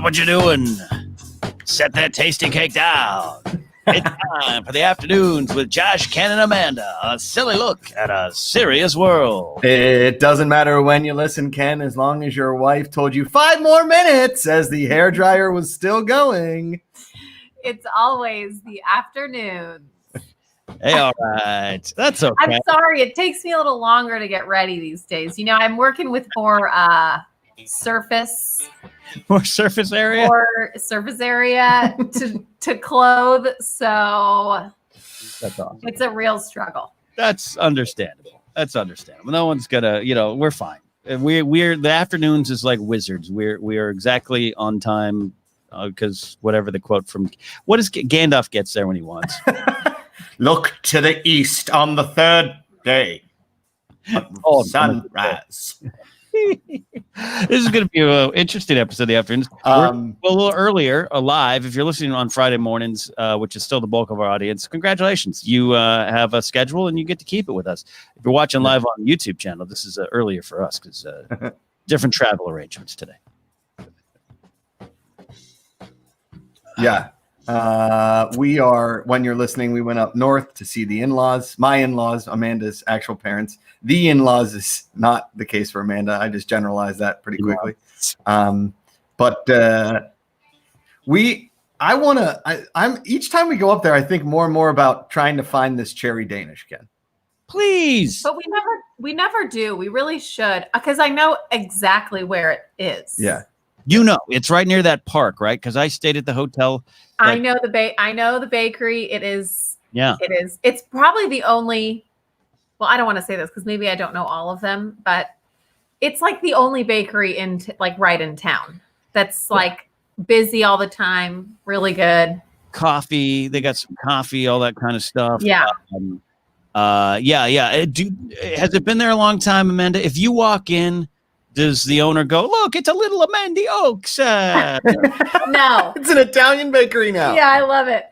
what you're doing. Set that tasty cake down. It's time for the afternoons with Josh, Ken, and Amanda. A silly look at a serious world. It doesn't matter when you listen, Ken, as long as your wife told you 5 more minutes as the hairdryer was still going. It's always the afternoon. Hey, all right. That's okay. I'm sorry. It takes me a little longer to get ready these days. You know, I'm working with more surface. More surface area? More surface area to clothe. So that's awesome. It's a real struggle. That's understandable. No one's gonna, we're fine. We're the afternoons is like wizards. We are exactly on time because whatever the quote from what is Gandalf gets there when he wants. Look to the east on the 3rd day. Sunrise. This is going to be an interesting episode of the afternoons. We're a little earlier live. If you're listening on Friday mornings, which is still the bulk of our audience, congratulations. You have a schedule and you get to keep it with us. If you're watching live on the YouTube channel, this is earlier for us because different travel arrangements today. Yeah. We are, when you're listening, we went up north to see the in-laws, my in-laws, Amanda's actual parents. The in-laws is not the case for Amanda. I just generalized that pretty quickly. I'm each time we go up there, I think more and more about trying to find this cherry Danish, Ken. Please. But we never do. We really should, because I know exactly where it is. Yeah. It's right near that park, right? Because I stayed at the hotel. I know the bakery. It is. Yeah. It is. It's probably the only. Well, I don't want to say this because maybe I don't know all of them, but it's like the only bakery right in town that's like busy all the time, really good. Coffee. They got some coffee, all that kind of stuff. Yeah. Yeah. Has it been there a long time, Amanda? If you walk in, does the owner go, look, it's a little Amanda Oaks? No. It's an Italian bakery now. Yeah, I love it.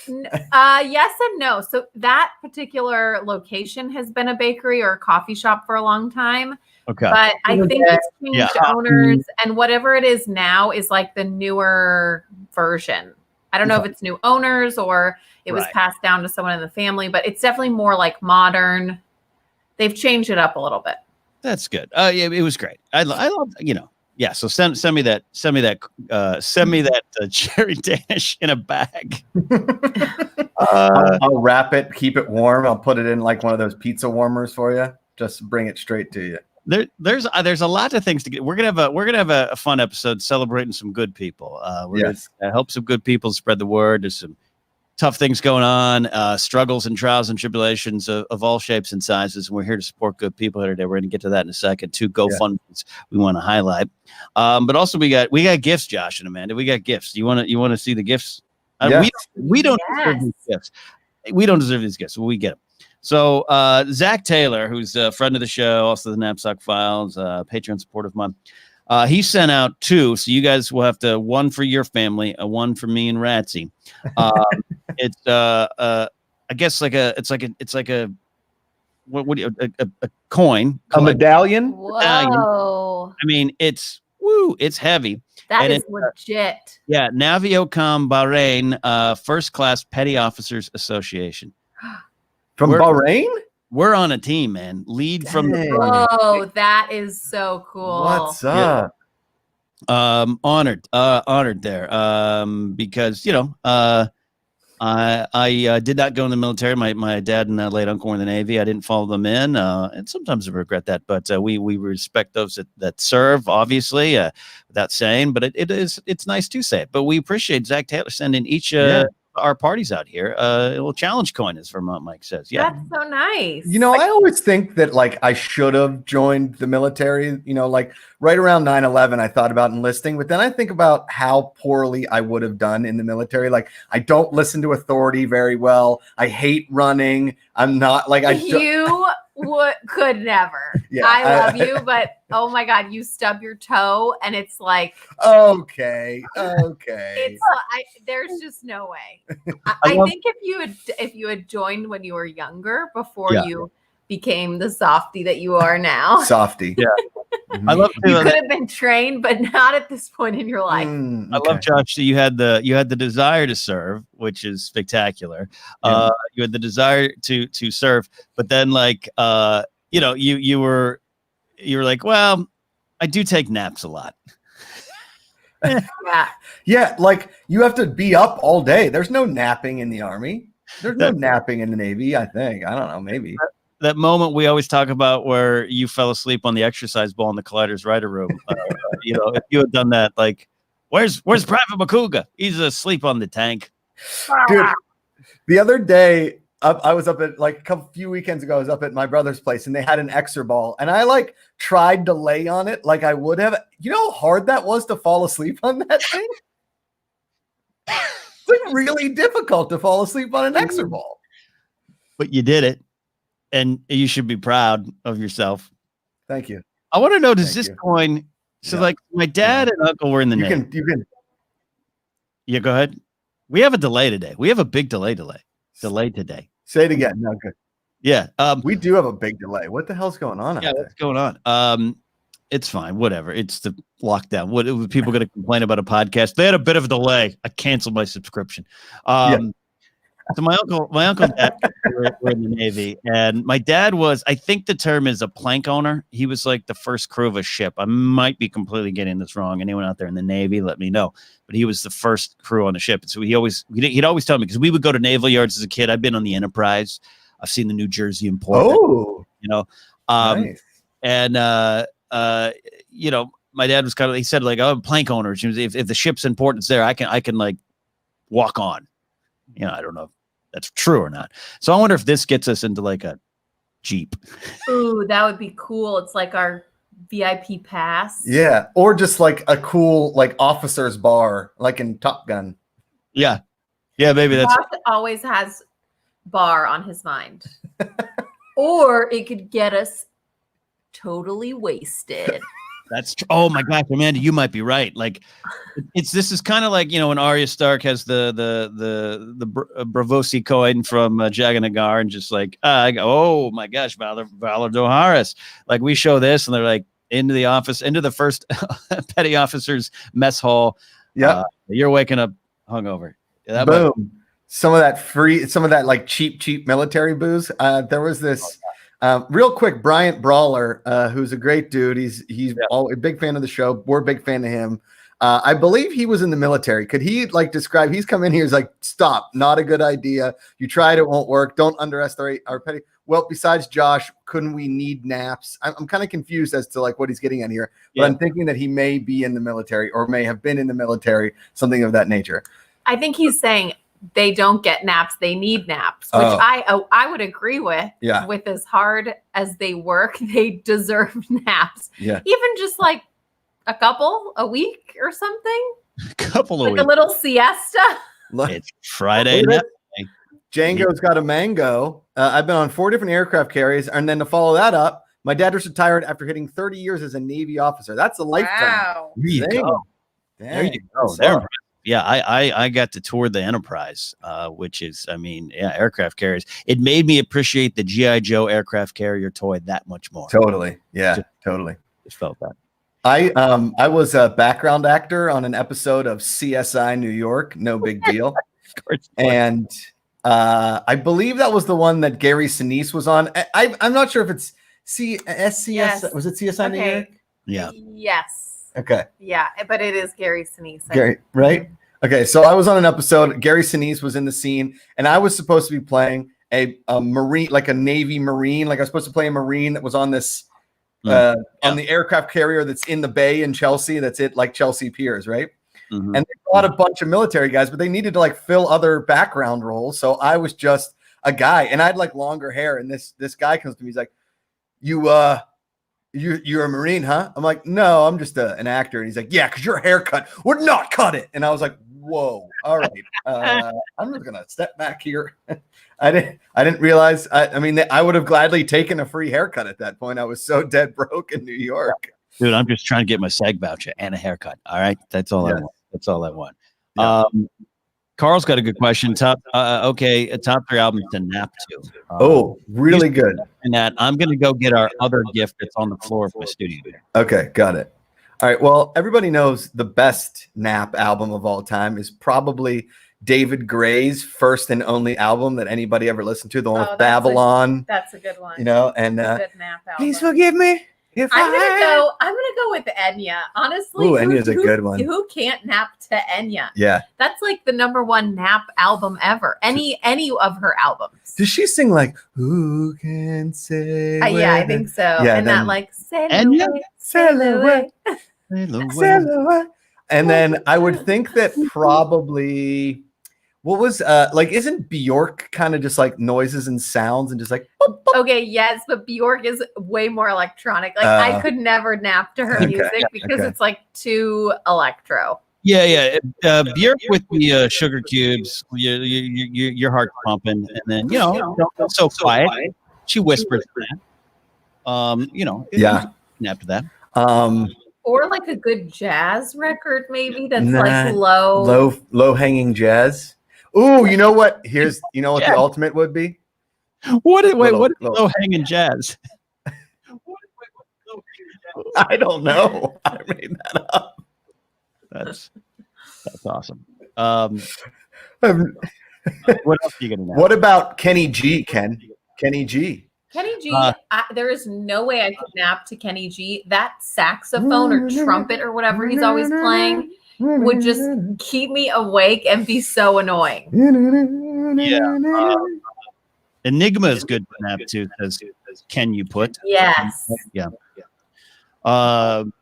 Yes and no. So that particular location has been a bakery or a coffee shop for a long time. Okay. But I think it's changed owners, and whatever it is now is like the newer version. I don't know if it's new owners or it was passed down to someone in the family, but it's definitely more like modern. They've changed it up a little bit. That's good. Yeah, it was great. I love, Yeah, so send me that cherry Danish in a bag. I'll wrap it, keep it warm. I'll put it in like one of those pizza warmers for you. Just bring it straight to you. There's a lot of things to get. We're gonna have a fun episode celebrating some good people. We're gonna help some good people spread the word. There's some tough things going on, struggles and trials and tribulations of all shapes and sizes. And we're here to support good people here today. We're going to get to that in a second. 2 GoFundMes we want to highlight. But also we got gifts, Josh and Amanda. We got gifts. You want to see the gifts? We don't deserve these gifts. We don't deserve these gifts. We get them. So Zach Taylor, who's a friend of the show, also the Knapsack Files, Patreon support of mine. He sent out 2, so you guys will have to, 1 for your family, 1 for me and Ratsy. It's I guess a coin, a medallion. Whoa! I mean, it's heavy. That is legit. Yeah, Naviocom Bahrain, First Class Petty Officers Association. From Bahrain. We're on a team, man. Lead from the front. Whoa, that is so cool. What's up? Honored there. Because I did not go in the military. My dad and late uncle were in the Navy. I didn't follow them in, and sometimes I regret that. But we respect those that serve, obviously, without saying. But it's nice to say it. But we appreciate Zach Taylor sending each our parties out here. A little challenge coin, as Vermont Mike says. Yeah, that's so nice. I always think that I should have joined the military. Right around 9/11, I thought about enlisting, but then I think about how poorly I would have done in the military. I don't listen to authority very well. I hate running. I'm not could never. Yeah, I love you, but oh my God, you stub your toe and it's like okay. It's there's just no way. I think if you had joined when you were younger before you became the softy that you are now. Softy. Yeah. I love you could have been trained, but not at this point in your life. Okay. I love, Josh, that you had the desire to serve, which is spectacular. Yeah. You had the desire to serve, but then you were like, well, I do take naps a lot. Yeah, like you have to be up all day. There's no napping in the Army. There's no napping in the Navy, I think. I don't know, maybe. That moment we always talk about where you fell asleep on the exercise ball in the Collider's Rider room. If you had done that, like, where's Private Macuga? He's asleep on the tank. Dude, the other day, I was up at like a few weekends ago. I was up at my brother's place and they had an Exer ball, and I like tried to lay on it like I would have. You know how hard that was to fall asleep on that thing? It's like really difficult to fall asleep on an Exer ball. But you did it, and you should be proud of yourself. Thank you. I want to know, does this coin? So, like, my dad and uncle were in the Navy. You can. Yeah, go ahead. We have a delay today. We have a big delay today. Say it again. No, good. Yeah. We do have a big delay. What the hell's going on? Yeah, what's going on? It's fine. Whatever. It's the lockdown. What are people going to complain about a podcast? They had a bit of a delay. I canceled my subscription. So my uncle and dad were in the Navy, and my dad was, I think the term is a plank owner. He was like the first crew of a ship. I might be completely getting this wrong. Anyone out there in the Navy, let me know. But he was the first crew on the ship. And so he'd always tell me, because we would go to naval yards as a kid. I've been on the Enterprise. I've seen the New Jersey in port. Oh, nice. And my dad was he said, like, I'm a plank owner. If the ship's in port, it's there. I can like walk on. I don't know if that's true or not. So I wonder if this gets us into like a Jeep. Ooh, that would be cool. It's like our VIP pass. Yeah. Or just like a cool, like officer's bar, like in Top Gun. Yeah. Yeah, maybe that's. Josh always has bar on his mind. Or it could get us totally wasted. That's true. Oh my gosh, Amanda, you might be right. Like, this is kind of like, when Arya Stark has the Bravosi coin from Jaganagar, and just like, I go, oh my gosh, Valor Doharis. Like, we show this, and they're like, into the first petty officer's mess hall. Yeah, you're waking up hungover. Yeah, boom. Some of that like cheap military booze. There was this. Real quick, Bryant Brawler, who's a great dude. He's a big fan of the show. We're a big fan of him. I believe he was in the military. Could he describe? He's come in here. He's like, stop, not a good idea. You tried, it won't work. Don't underestimate our petty. Well, besides Josh, couldn't we need naps? I'm kind of confused as to what he's getting at here. But I'm thinking that he may be in the military or may have been in the military, something of that nature. I think he's saying they don't get naps, they need naps, which I would agree with. Yeah. With as hard as they work, they deserve naps. Yeah. Even just like a couple a week or something. A couple of weeks. A little siesta. It's Friday. Django's got a mango. I've been on 4 different aircraft carriers, and then to follow that up, my dad was retired after hitting 30 years as a Navy officer. That's a lifetime. Wow. There you go. Yeah, I got to tour the Enterprise, which is, aircraft carriers. It made me appreciate the G.I. Joe aircraft carrier toy that much more. Totally. Yeah, totally. Just felt that. I was a background actor on an episode of CSI New York. No big deal. Of course. And I believe that was the one that Gary Sinise was on. I'm not sure if it's SCS. Yes. Was it CSI New York? Yeah. Yes. Okay. Yeah, but it is Gary Sinise. Gary, right? Okay, so I was on an episode. Gary Sinise was in the scene, and I was supposed to be playing a Marine, like a Navy Marine. Like I was supposed to play a Marine that was on this on the aircraft carrier that's in the bay in Chelsea. That's it, like Chelsea Piers, right? Mm-hmm. And they brought a bunch of military guys, but they needed to fill other background roles. So I was just a guy, and I had longer hair. And this guy comes to me, he's like, "You're a Marine, huh?" I'm like, "No, I'm just an actor." And he's like, "Yeah, because your haircut would not cut it." And I was like, "Whoa, all right, I'm just gonna step back here." I didn't realize. I would have gladly taken a free haircut at that point. I was so dead broke in New York. Dude, I'm just trying to get my SAG voucher and a haircut. All right, that's all I want. That's all I want. Yeah. Carl's got a good question. Top 3 albums to nap to. Really good. And that I'm going to go get our other gift that's on the floor of my studio. Okay, got it. All right. Well, everybody knows the best nap album of all time is probably David Gray's first and only album that anybody ever listened to, the one with Babylon. That's a good one. You know, and good nap album. Please forgive me if I'm gonna go with Enya. Honestly, Enya's a good one. Who can't nap to Enya? Yeah, that's like the #1 nap album ever. Any of her albums. Does she sing like "Who Can Say"? Yeah, I think so. Yeah, and that like Enya. Sail away. And then I would think that probably what was isn't Bjork kind of just like noises and sounds and just like boop, boop? Okay, yes, but Bjork is way more electronic. Like I could never nap to her music because it's like too electro. Yeah. Bjork with the sugar cubes, your heart's pumping, and then don't so quiet. She whispers that. Nap to that. Or like a good jazz record, maybe that's like low hanging jazz. Ooh, you know what? What the ultimate would be? What is low hanging jazz? I don't know. I made that up. That's awesome. What else are you gonna know? What about Kenny G? Kenny G. Kenny G, there is no way I could nap to Kenny G. That saxophone or trumpet or whatever he's always playing would just keep me awake and be so annoying. Yeah. Enigma is good to nap to because Can You Put? Yes. Yeah. Man,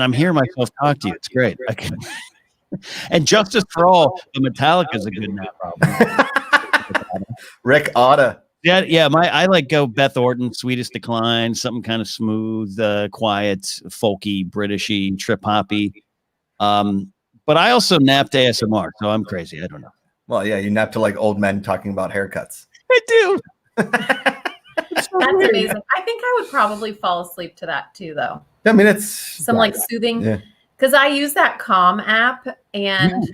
I'm hearing myself talk to you. It's great. And Justice for All, the Metallica is a good nap album. Rick Otta. Yeah. I like go Beth Orton, Sweetest Decline, something kind of smooth, quiet, folky, Britishy, trip hoppy. But I also napped ASMR, so I'm crazy. I don't know. Well, yeah, you nap to like old men talking about haircuts. I do. That's amazing. I think I would probably fall asleep to that too, though. I mean, it's some like soothing, because I use that Calm app and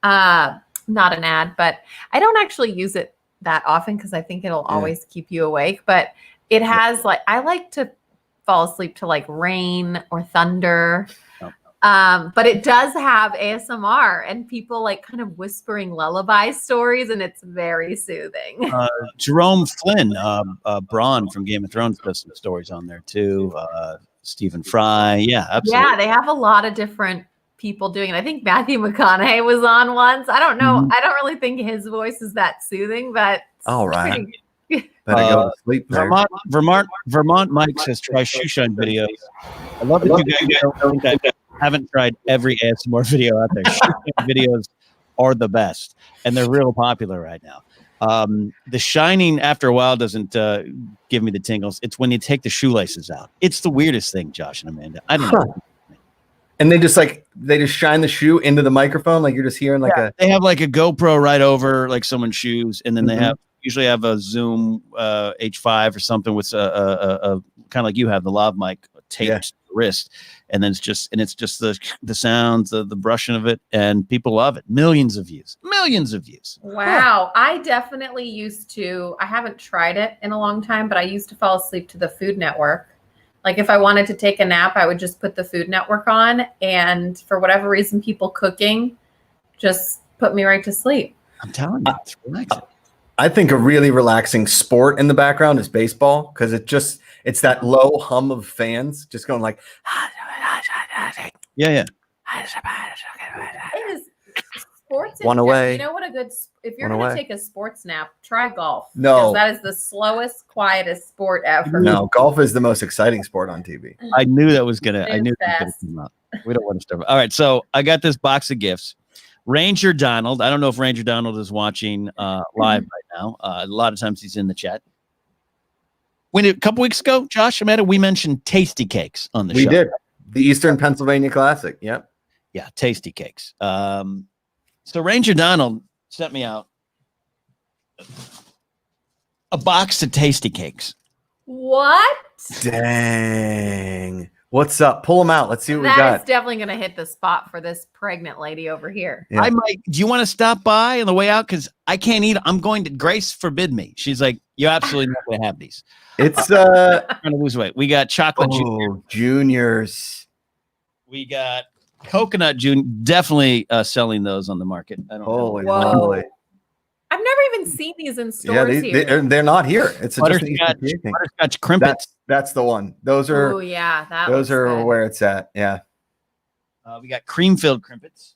not an ad, but I don't actually use it that often because I think it'll always keep you awake. But it has I like to fall asleep to like rain or thunder. But it does have ASMR and people like kind of whispering lullaby stories, and it's very soothing. Jerome Flynn, Braun from Game of Thrones, does some stories on there too. Stephen Fry, yeah, absolutely. Yeah, they have a lot of different people doing it. I think Matthew McConaughey was on once. I don't know. I don't really think his voice is that soothing, but all right. Better go to sleep there. Vermont Mike says try shoe shine videos. I love that you guys haven't tried every ASMR video out there. Shoe shine videos are the best, and they're real popular right now. The shining after a while doesn't give me the tingles. It's when you take the shoelaces out. It's the weirdest thing, Josh and Amanda. I don't know. And they just shine the shoe into the microphone, like you're just hearing they have like a GoPro right over like someone's shoes, and then they usually have a Zoom H5 or something with a kind of like you have the lav mic taped to the wrist, and then it's just the sounds, the brushing of it, and people love it. Millions of views. Wow. I definitely used to. I haven't tried it in a long time, but I used to fall asleep to the Food Network. Like if I wanted to take a nap, I would just put the Food Network on, and for whatever reason, people cooking just put me right to sleep. I'm telling you, it's relaxing. I think a really relaxing sport in the background is baseball, because it's that low hum of fans just going like, yeah. It is sports. One away. You know what if you're going to take a sports nap, try golf. No. Because that is the slowest, quietest sport ever. No, golf is the most exciting sport on TV. I knew that was going to come up. We don't want to start. All right. So I got this box of gifts. Ranger Donald. I don't know if Ranger Donald is watching live right now. A lot of times he's in the chat. A couple weeks ago, Josh, Amanda, we mentioned Tasty Cakes on the show. We did. The Eastern Pennsylvania Classic. Yep. Yeah, Tasty Cakes. So Ranger Donald sent me out a box of Tasty Cakes. What? Dang. What's up? Pull them out. Let's see what we got. That is definitely going to hit the spot for this pregnant lady over here. Yeah. Do you want to stop by on the way out? Because I can't eat. I'm going to. Grace forbid me. She's like, you're absolutely not going to have these. It's trying to lose weight. We got chocolate juniors. We got coconut junior. Definitely selling those on the market. I don't Holy know. moly. I've never even seen these in stores here. They're not here. It's butterscotch crimpets. That's the one. Those are. Oh yeah, those are good. Where it's at. Yeah. We got cream-filled crimpets.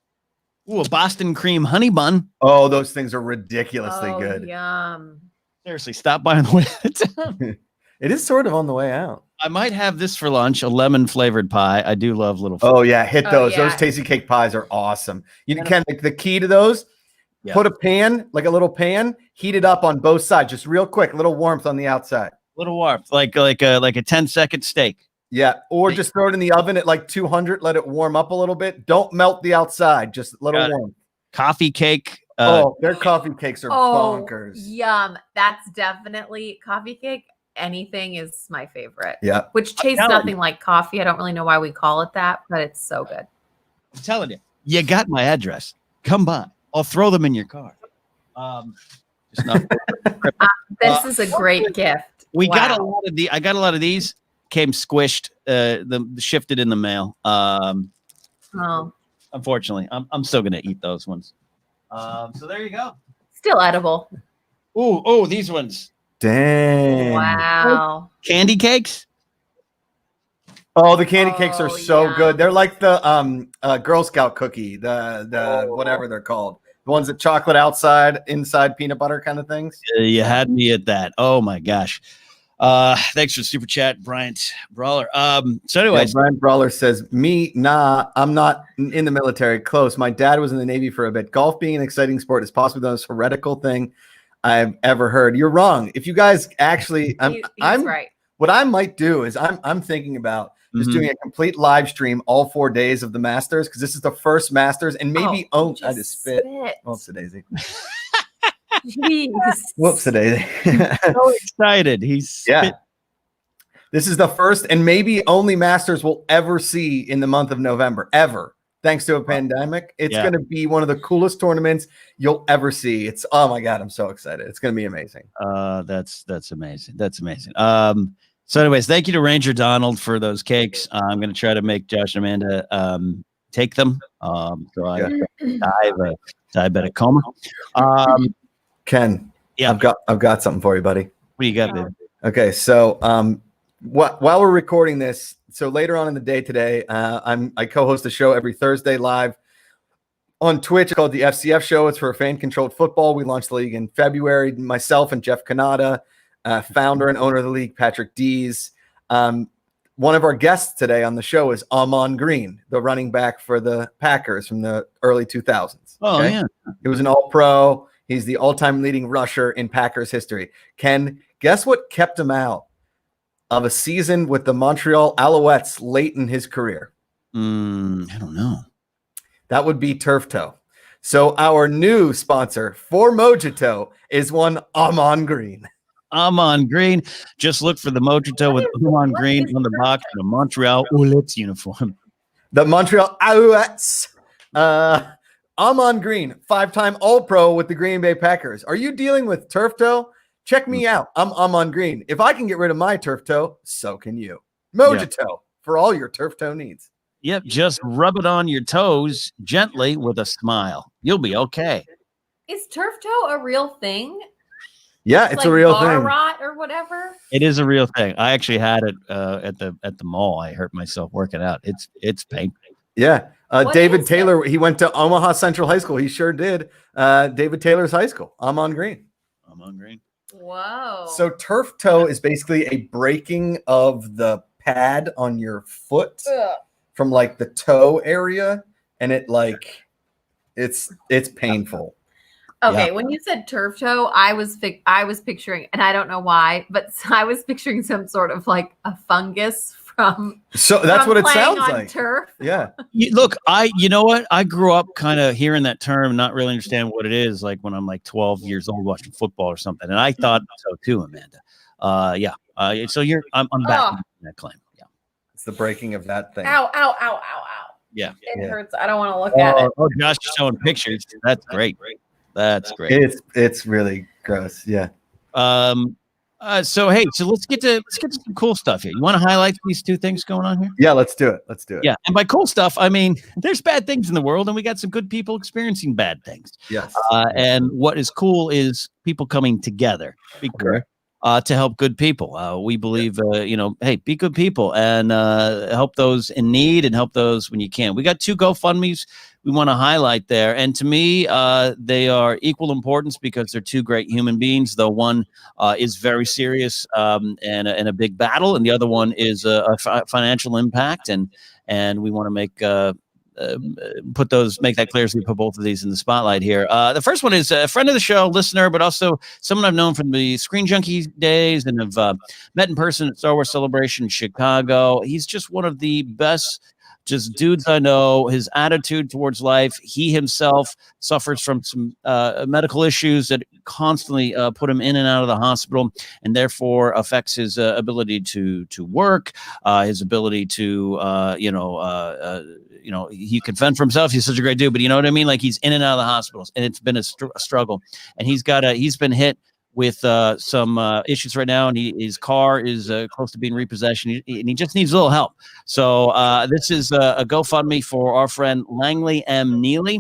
Ooh, a Boston cream honey bun. Oh, those things are ridiculously good. Yum. Seriously, stop by on the way out. It is sort of on the way out. I might have this for lunch, a lemon flavored pie. I do love little. Oh yeah, hit those. Those tasty cake pies are awesome. You can the key to those. Yeah. Put a pan, like a little pan, heat it up on both sides, just real quick, little warmth on the outside. Little warmth, like a 10-second steak. Yeah, or just throw it in the oven at like 200, let it warm up a little bit. Don't melt the outside, just a little warm. Coffee cake. Their coffee cakes are bonkers. Yum. That's definitely coffee cake. Anything is my favorite. Yeah. Which tastes nothing like coffee. I don't really know why we call it that, but it's so good. I'm telling you, you got my address. Come by. I'll throw them in your car. This is a great gift. We got a lot of I got a lot of these. Came squished. Shifted in the mail. Unfortunately, I'm still gonna eat those ones. So there you go. Still edible. Oh, these ones. Dang. Wow. Candy cakes. Oh, the candy cakes are so good. They're like the Girl Scout cookie, the whatever they're called. The ones that chocolate outside, inside peanut butter kind of things. You had me at that. Oh my gosh. Thanks for the super chat, Bryant Brawler. So anyways, Bryant Brawler says, I'm not in the military. Close. My dad was in the Navy for a bit. Golf being an exciting sport is possibly the most heretical thing I've ever heard. You're wrong. If you guys actually, I'm right. What I might do is I'm thinking about just doing a complete live stream all 4 days of the Masters, because this is the first Masters, and maybe I just spit. Whoops, Daisy. Whoops, Daisy. So excited. This is the first and maybe only Masters we'll ever see in the month of November, ever. Thanks to a pandemic, it's going to be one of the coolest tournaments you'll ever see. Oh my God, I'm so excited. It's going to be amazing. That's amazing. That's amazing. So anyways, thank you to Ranger Donald for those cakes. I'm going to try to make Josh and Amanda take them. So I have a diabetic coma. Ken, I've got something for you, buddy. What do you got, baby? Okay, so while we're recording this, so later on in the day today, I co-host a show every Thursday live on Twitch called the FCF Show. It's for fan-controlled football. We launched the league in February. Myself and Jeff Canada, founder and owner of the league, Patrick Dees. One of our guests today on the show is Amon Green, the running back for the Packers from the early 2000s. Oh, yeah. He was an all-pro. He's the all-time leading rusher in Packers history. Ken, guess what kept him out of a season with the Montreal Alouettes late in his career? I don't know. That would be turf toe. So our new sponsor for Mojito is one Amon Green. Amon Green. Just look for the Mojito with Amon Green on the box and a Montreal Alouettes uniform. The Montreal Alouettes. Amon Green, 5-time All-Pro with the Green Bay Packers. Are you dealing with turf toe? Check me out. I'm Amon Green. If I can get rid of my turf toe, so can you. Mojito for all your turf toe needs. Yep, just rub it on your toes gently with a smile. You'll be okay. Is turf toe a real thing? Yeah, it's like a real thing. Rot or whatever. It is a real thing. I actually had it at the mall. I hurt myself working out. It's painful. Yeah. David Taylor, he went to Omaha Central High School. He sure did. David Taylor's high school. Amon Green. Amon Green. Whoa. So turf toe is basically a breaking of the pad on your foot from like the toe area, and it's painful. Okay, when you said turf toe, I was picturing, and I don't know why, but I was picturing some sort of like a fungus from. So that's what it sounds like. Turf. Yeah. Look, you know what? I grew up kind of hearing that term, not really understanding what it is. Like when I'm like 12 years old watching football or something, and I thought so too, Amanda. So I'm back in that claim. Yeah. the breaking of that thing. Ow, ow, ow, ow, ow. Yeah. It hurts. I don't want to look at it. Oh, Josh is showing pictures. That's great. That's great. It's really gross. Yeah. So let's get to some cool stuff here. You want to highlight these two things going on here? Yeah, let's do it. Yeah, and by cool stuff, I mean there's bad things in the world, and we got some good people experiencing bad things. Yes. And what is cool is people coming together to help good people. We believe, hey, be good people and help those in need and help those when you can. We got 2 GoFundMes we want to highlight there. And to me, they are equal importance because they're 2 great human beings, though one is very serious and a big battle, and the other one is a financial impact. And we want to make make that clear as we put both of these in the spotlight here. The first one is a friend of the show, listener, but also someone I've known from the Screen Junkie days and have met in person at Star Wars Celebration in Chicago. He's just one of the best dudes I know. His attitude towards life, he himself suffers from some medical issues that constantly put him in and out of the hospital, and therefore affects his ability to work, his ability to he can fend for himself. He's such a great dude, but you know what I mean? Like, he's in and out of the hospitals, and it's been a struggle. And he's been hit with some issues right now, and his car is close to being repossessed, and he just needs a little help. So this is a GoFundMe for our friend Langley M. Neely.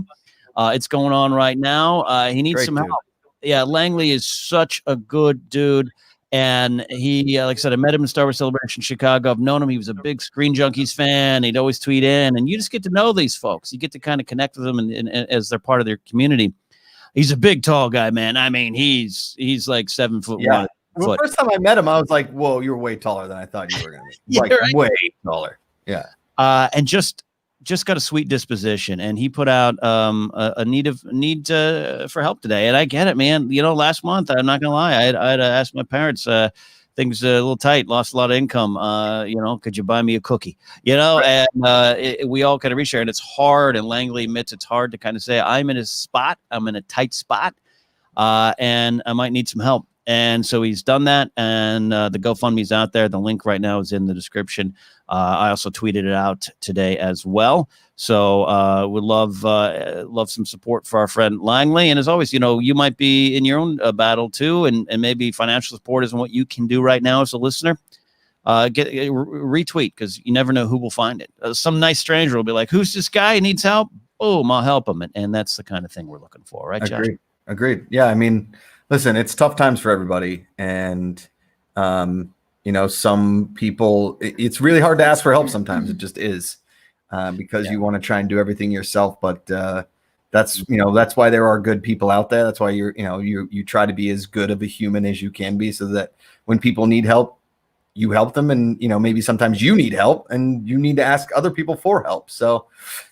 It's going on right now. He needs some help. Yeah, Langley is such a good dude. And he, like I said, I met him in Star Wars Celebration Chicago. I've known him. He was a big Screen Junkies fan. He'd always tweet in, and you just get to know these folks. You get to kind of connect with them and as they're part of their community. He's a big, tall guy, man. I mean, he's like 7 foot. Yeah. Well, the first time I met him, I was like, "Whoa, you're way taller than I thought you were going to be." Way taller. Yeah. And just got a sweet disposition, and he put out a need for help today. And I get it, man. You know, last month, I'm not gonna lie, I had asked my parents, things a little tight, lost a lot of income. Could you buy me a cookie? And we all kind of reach there, and it's hard. And Langley admits it's hard to kind of say, I'm in a tight spot, and I might need some help. And so he's done that, and the GoFundMe's out there. The link right now is in the description. I also tweeted it out today as well. So would love some support for our friend Langley. And as always, you might be in your own battle too, and maybe financial support isn't what you can do right now as a listener. Retweet, because you never know who will find it. Some nice stranger will be like, "Who's this guy? He needs help." Boom, I'll help him. And that's the kind of thing we're looking for, right, Josh? Agreed. Yeah, I mean, listen, it's tough times for everybody, and some people, it's really hard to ask for help sometimes. It just is, because you want to try and do everything yourself. But that's why there are good people out there. That's why you try to be as good of a human as you can be, so that when people need help, you help them. And maybe sometimes you need help, and you need to ask other people for help. So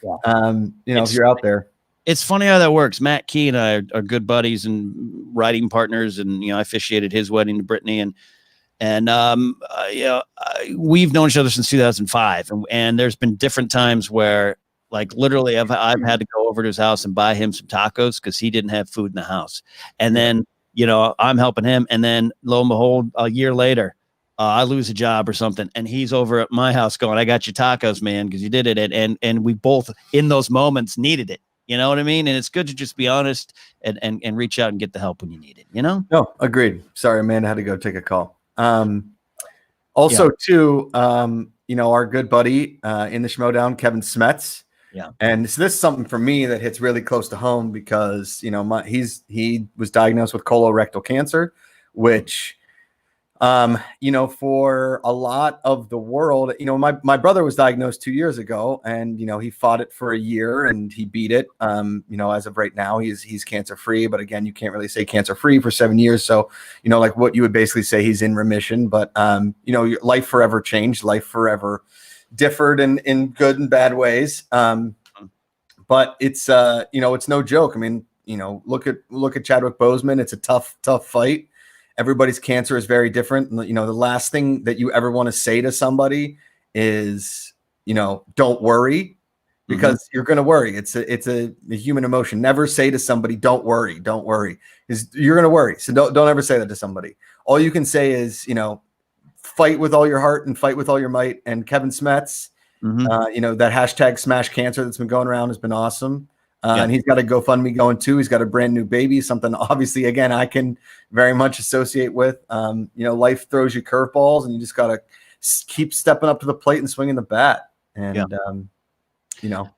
if you're out there. It's funny how that works. Matt Key and I are good buddies and writing partners, and I officiated his wedding to Brittany, and we've known each other since 2005, and there's been different times where, like, literally I've had to go over to his house and buy him some tacos because he didn't have food in the house, and then I'm helping him, and then lo and behold, a year later, I lose a job or something, and he's over at my house going, "I got your tacos, man, because you did it," and we both in those moments needed it. You know what I mean? And it's good to just be honest and reach out and get the help when you need it, No, agreed. Sorry, Amanda had to go take a call. Too, our good buddy in the Schmodown, Kevin Smets. Yeah. And so this is something for me that hits really close to home because, he was diagnosed with colorectal cancer, which, for a lot of the world, my brother was diagnosed 2 years ago, and, he fought it for a year and he beat it. As of right now, he's cancer free, but again, you can't really say cancer free for 7 years. So, like what you would basically say, he's in remission, but, your life forever changed, life forever differed in good and bad ways. But it's, it's no joke. I mean, look at Chadwick Boseman. It's a tough fight. Everybody's cancer is very different. The last thing that you ever want to say to somebody is, don't worry, because you're going to worry. It's a human emotion. Never say to somebody, don't worry, because you're going to worry. So don't ever say that to somebody. All you can say is, fight with all your heart and fight with all your might. And Kevin Smets, you know, that hashtag smash cancer that's been going around has been awesome. And he's got a GoFundMe going too. He's got a brand new baby, something obviously, again, I can very much associate with. You know, life throws you curveballs and you just got to keep stepping up to the plate and swinging the bat. And, you know.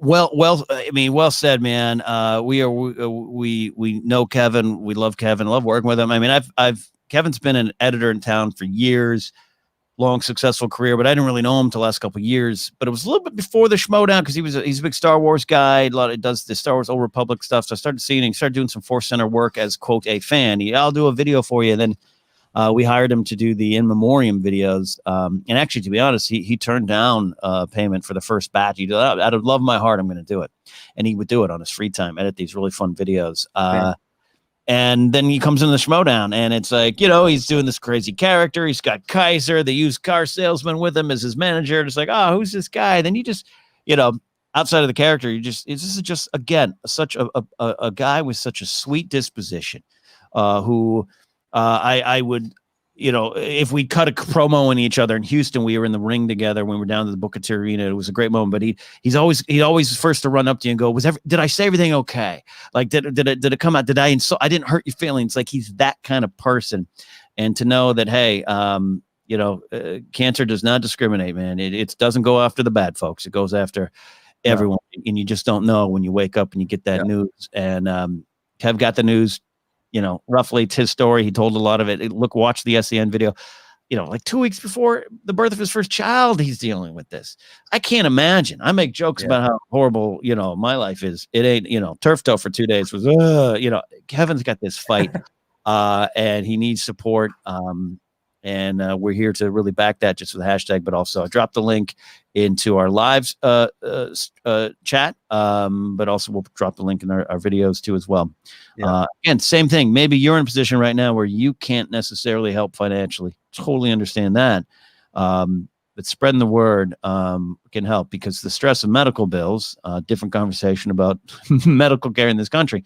Well, I mean, well said, man. We know Kevin. We love Kevin. Love working with him. I mean, Kevin's been an editor in town for years. Long, successful career, but I didn't really know him till the last couple of years. But it was a little bit before the Schmodown because he's a big Star Wars guy. Does the Star Wars Old Republic stuff. So I started seeing him. He started doing some Force Center work as, quote, a fan. I'll do a video for you. And then we hired him to do the in memoriam videos. And actually, to be honest, he turned down payment for the first batch. He did, out of love of my heart, I'm going to do it. And he would do it on his free time, edit these really fun videos. And then he comes in the Schmodown, and it's like, you know, he's doing this crazy character. He's got Kaiser, the used car salesman, with him as his manager. It's like, oh, who's this guy? Then you just, you know, outside of the character, this is just again such a guy with such a sweet disposition, who I would, you know, if we cut a promo on each other in Houston, we were in the ring together when we were down to the Booker T Arena. It was a great moment, but he's always first to run up to you and go, did I say everything okay? Like, did it come out? Did I insult? I didn't hurt your feelings. Like, he's that kind of person. And to know that, hey, you know, cancer does not discriminate, man. It doesn't go after the bad folks. It goes after everyone. And you just don't know when you wake up and you get that news. And Kev got the news. You know, roughly it's his story. He told a lot of it. Watch the SEN video. You know, like 2 weeks before the birth of his first child, he's dealing with this. I can't imagine. I make jokes about how horrible, you know, my life is. It ain't, you know, turf toe for 2 days was, you know, Kevin's got this fight and he needs support. And we're here to really back that just with the hashtag, but also I dropped the link into our live chat, but also we'll drop the link in our videos too as well. Again, same thing. Maybe you're in a position right now where you can't necessarily help financially. Totally understand that. But spreading the word can help, because the stress of medical bills, different conversation about medical care in this country.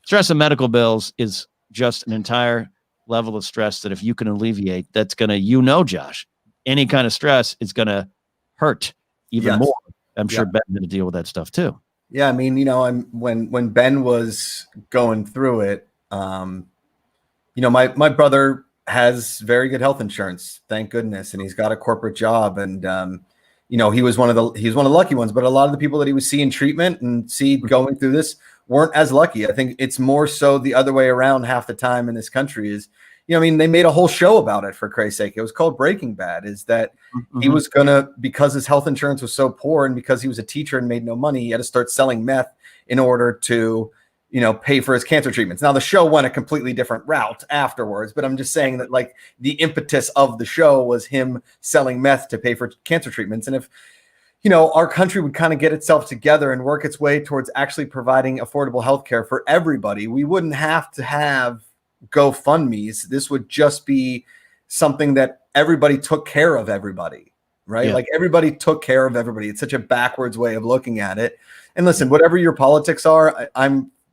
Stress of medical bills is just an entire level of stress that if you can alleviate, that's going to, you know, Josh, any kind of stress is going to hurt even more. I'm sure Ben had to deal with that stuff too. Yeah. I mean, you know, when Ben was going through it, you know, my brother has very good health insurance, thank goodness. And he's got a corporate job, and, you know, he was one of the lucky ones, but a lot of the people that he was seeing treatment and going through this weren't as lucky. I think it's more so the other way around half the time in this country is, you know, I mean, they made a whole show about it, for Christ's sake. It was called Breaking Bad, is that he was because his health insurance was so poor and because he was a teacher and made no money, he had to start selling meth in order to, you know, pay for his cancer treatments. Now the show went a completely different route afterwards, but I'm just saying that, like, the impetus of the show was him selling meth to pay for cancer treatments. And if, you know, our country would kind of get itself together and work its way towards actually providing affordable healthcare for everybody, we wouldn't have to have GoFundMes. This would just be something that everybody took care of everybody, right? Yeah. Like, everybody took care of everybody. It's such a backwards way of looking at it. And listen, whatever your politics are,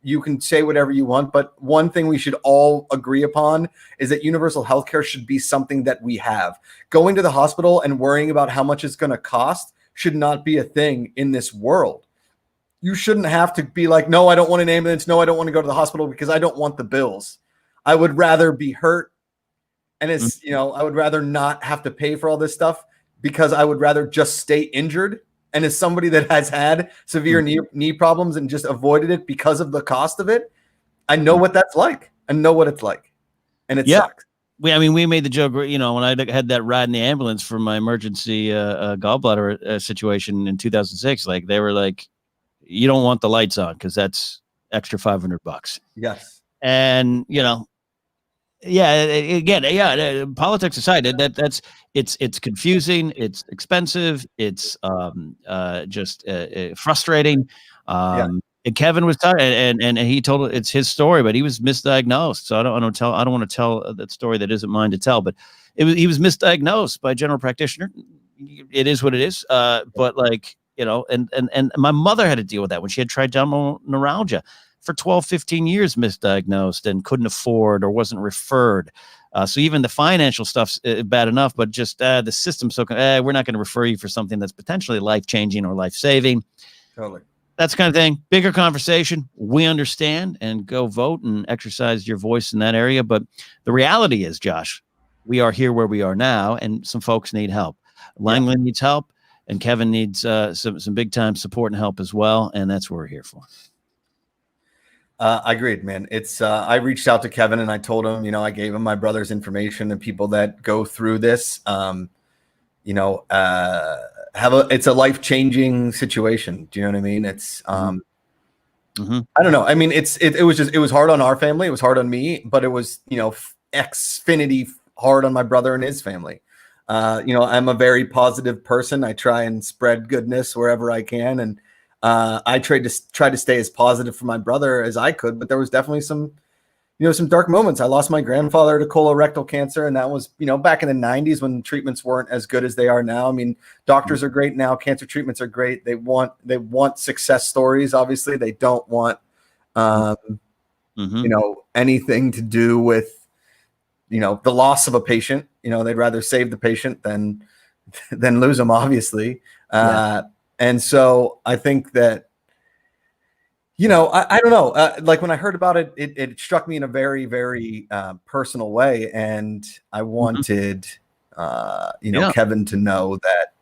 you can say whatever you want, but one thing we should all agree upon is that universal healthcare should be something that we have. Going to the hospital and worrying about how much it's going to cost should not be a thing in this world. You shouldn't have to be like, no, I don't want an ambulance. No, I don't want to go to the hospital because I don't want the bills. I would rather be hurt. And it's, you know, I would rather not have to pay for all this stuff because I would rather just stay injured. And as somebody that has had severe knee problems and just avoided it because of the cost of it, I know what that's like. I know what it's like. And it sucks. We made the joke, you know, when I had that ride in the ambulance for my emergency gallbladder situation in 2006, like, they were like, you don't want the lights on because that's extra $500. Yes. And, you know, politics aside, it's confusing, it's expensive, it's just frustrating. And Kevin was and he told it's his story, but he was misdiagnosed. So I don't want to tell that story that isn't mine to tell, but he was misdiagnosed by a general practitioner. It is what it is. But, like, you know, and my mother had to deal with that when she had trigeminal neuralgia for 12, 15 years, misdiagnosed and couldn't afford or wasn't referred. So even the financial stuff's bad enough, but just the system. So we're not going to refer you for something that's potentially life-changing or life-saving. Totally. That's the kind of thing. Bigger conversation. We understand, and go vote and exercise your voice in that area. But the reality is, Josh, we are here where we are now, and some folks need help. Langley needs help, and Kevin needs some big time support and help as well. And that's what we're here for. I agreed, man. It's I reached out to Kevin and I told him, you know, I gave him my brother's information and people that go through this, you know, it's a life-changing situation. Do you know what I mean? It's I don't know. I mean, it was hard on our family. It was hard on me, but it was, you know, Xfinity hard on my brother and his family. You know, I'm a very positive person. I try and spread goodness wherever I can. And I tried to stay as positive for my brother as I could, but there was definitely some dark moments. I lost my grandfather to colorectal cancer, and that was, you know, back in the 90s when treatments weren't as good as they are now. I mean, doctors are great now. Cancer treatments are great. They want success stories. Obviously, they don't want, you know, anything to do with, you know, the loss of a patient. You know, they'd rather save the patient than lose them, obviously. And so I think that, you know, I don't know, like when I heard about it, it struck me in a very, very personal way. And I wanted, you know, Kevin to know that,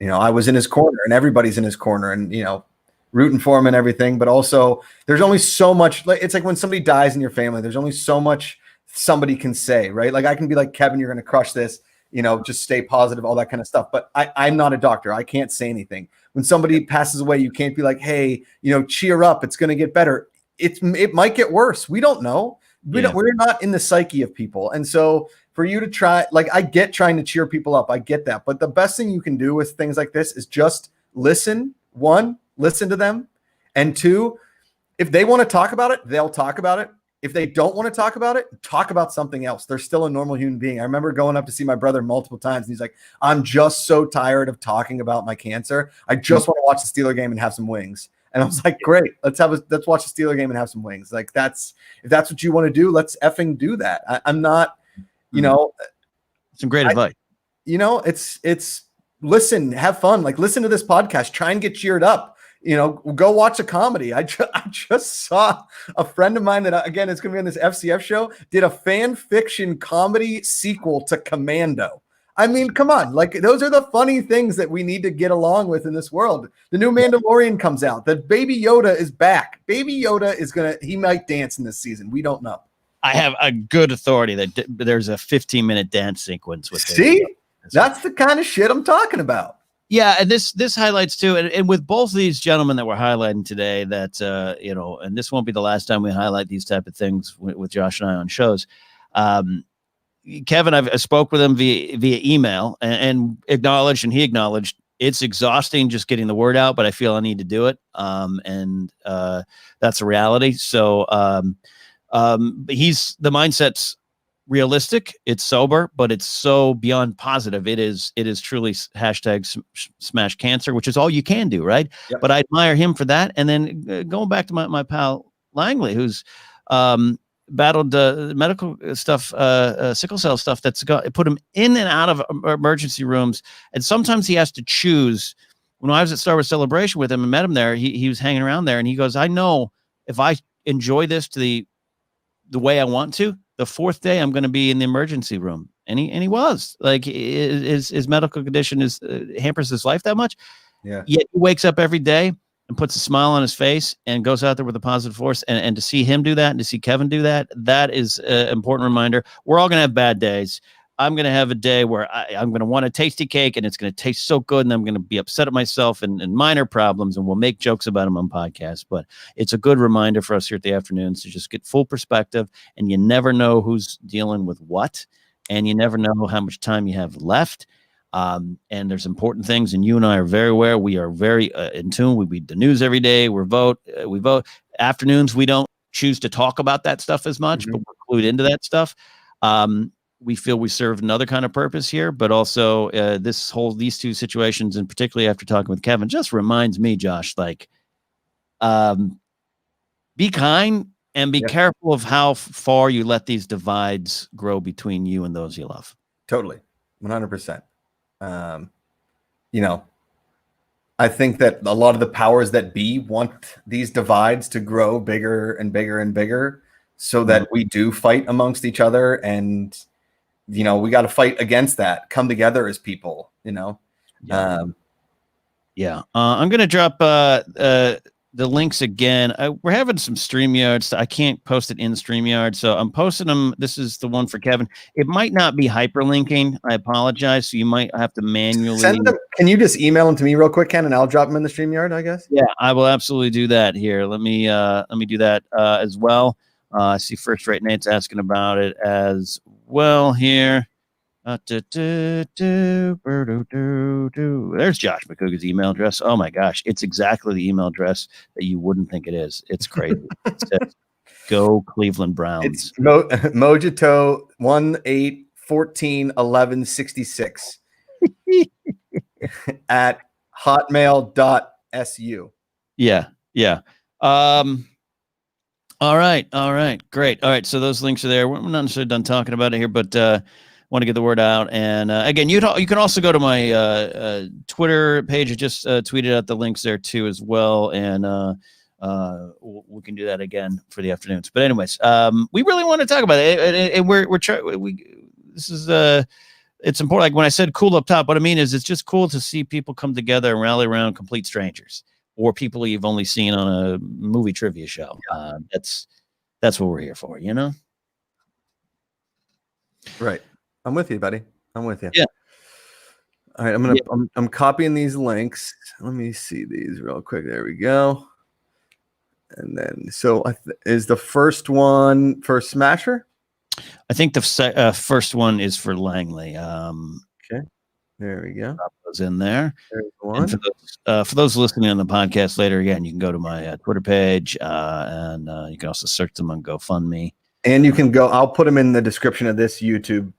you know, I was in his corner and everybody's in his corner and, you know, rooting for him and everything. But also there's only so much, like, it's like when somebody dies in your family, there's only so much somebody can say, right? Like I can be like, Kevin, you're going to crush this, you know, just stay positive, all that kind of stuff. But I'm not a doctor. I can't say anything. When somebody passes away, you can't be like, hey, you know, cheer up. It's going to get better. It might get worse. We don't know. We're not in the psyche of people. And so for you to try, like, I get trying to cheer people up. I get that. But the best thing you can do with things like this is just listen. One, listen to them. And two, if they want to talk about it, they'll talk about it. If they don't want to talk about it, talk about something else. They're still a normal human being. I remember going up to see my brother multiple times, and he's like, I'm just so tired of talking about my cancer. I just want to watch the Steeler game and have some wings. And I was like, great, let's watch the Steeler game and have some wings. Like if that's what you want to do, let's effing do that. I'm not, you know, some great advice. You know, it's listen, have fun, like listen to this podcast, try and get cheered up. You know, go watch a comedy. I just saw a friend of mine that, again, it's going to be on this FCF show, did a fan fiction comedy sequel to Commando. I mean, come on. Like, those are the funny things that we need to get along with in this world. The new Mandalorian comes out. The Baby Yoda is back. Baby Yoda he might dance in this season. We don't know. I have a good authority that there's a 15-minute dance sequence with it. See? That's the kind of shit I'm talking about. Yeah, and this highlights too, and with both of these gentlemen that we're highlighting today, that you know, and this won't be the last time we highlight these type of things with Josh and I on shows. Kevin, I spoke with him via email and acknowledged, and he acknowledged it's exhausting just getting the word out, but I feel I need to do it, and that's a reality. So the mindset's realistic, it's sober, but it's so beyond positive. It is truly hashtag smash cancer, which is all you can do, right? Yep. But I admire him for that. And then going back to my pal Langley, who's battled medical stuff, sickle cell stuff that's put him in and out of emergency rooms. And sometimes he has to choose. When I was at Star Wars Celebration with him and met him there, he was hanging around there and he goes, I know if I enjoy this to the way I want to, the fourth day I'm going to be in the emergency room. And he was like, his medical condition hampers his life that much. Yeah. Yet he wakes up every day and puts a smile on his face and goes out there with a positive force. And to see him do that and to see Kevin do that, that is an important reminder. We're all going to have bad days. I'm going to have a day where I'm going to want a tasty cake and it's going to taste so good. And I'm going to be upset at myself and minor problems. And we'll make jokes about them on podcasts. But it's a good reminder for us here at the afternoons to just get full perspective. And you never know who's dealing with what. And you never know how much time you have left. And there's important things. And you and I are very aware. We are very in tune. We read the news every day. We vote. Afternoons, we don't choose to talk about that stuff as much, but we're clued into that stuff. We feel we serve another kind of purpose here, but also these two situations, and particularly after talking with Kevin, just reminds me, Josh, like, be kind, And be careful of how far you let these divides grow between you and those you love. Totally. 100%. You know, I think that a lot of the powers that be want these divides to grow bigger and bigger and bigger so that we do fight amongst each other. And, you know, we got to fight against that, come together as people, you know? Yeah. I'm going to drop the links again. We're having some StreamYards. I can't post it in StreamYard, so I'm posting them. This is the one for Kevin. It might not be hyperlinking. I apologize. So you might have to manually send them. Can you just email them to me real quick, Ken, and I'll drop them in the StreamYard, I guess? Yeah, I will absolutely do that here. Let me do that as well. I see First Rate Nate's asking about it as well here. There's Josh Macuga's email address. Oh my gosh, it's exactly the email address that you wouldn't think it is. It's crazy. It says, "Go Cleveland Browns." It's Mojito 18141166 at hotmail.su. Yeah. All right, great. All right, so those links are there. We're not necessarily done talking about it here, but want to get the word out. And again, you can also go to my Twitter page. I just tweeted out the links there too as well, and we can do that again for the afternoons. But anyways, we really want to talk about it, and this is it's important. Like when I said cool up top, what I mean is it's just cool to see people come together and rally around complete strangers or people you've only seen on a movie trivia show. That's what we're here for, you know? Right. I'm with you, buddy. I'm with you. Yeah. All right. I'm copying these links. Let me see these real quick. There we go. And then, so is the first one for Smasher? I think the first one is for Langley. Okay. There we go. Drop those in there. There's one. And for those listening on the podcast later, again, you can go to my Twitter page, and you can also search them on GoFundMe. And you can go. I'll put them in the description of this YouTube.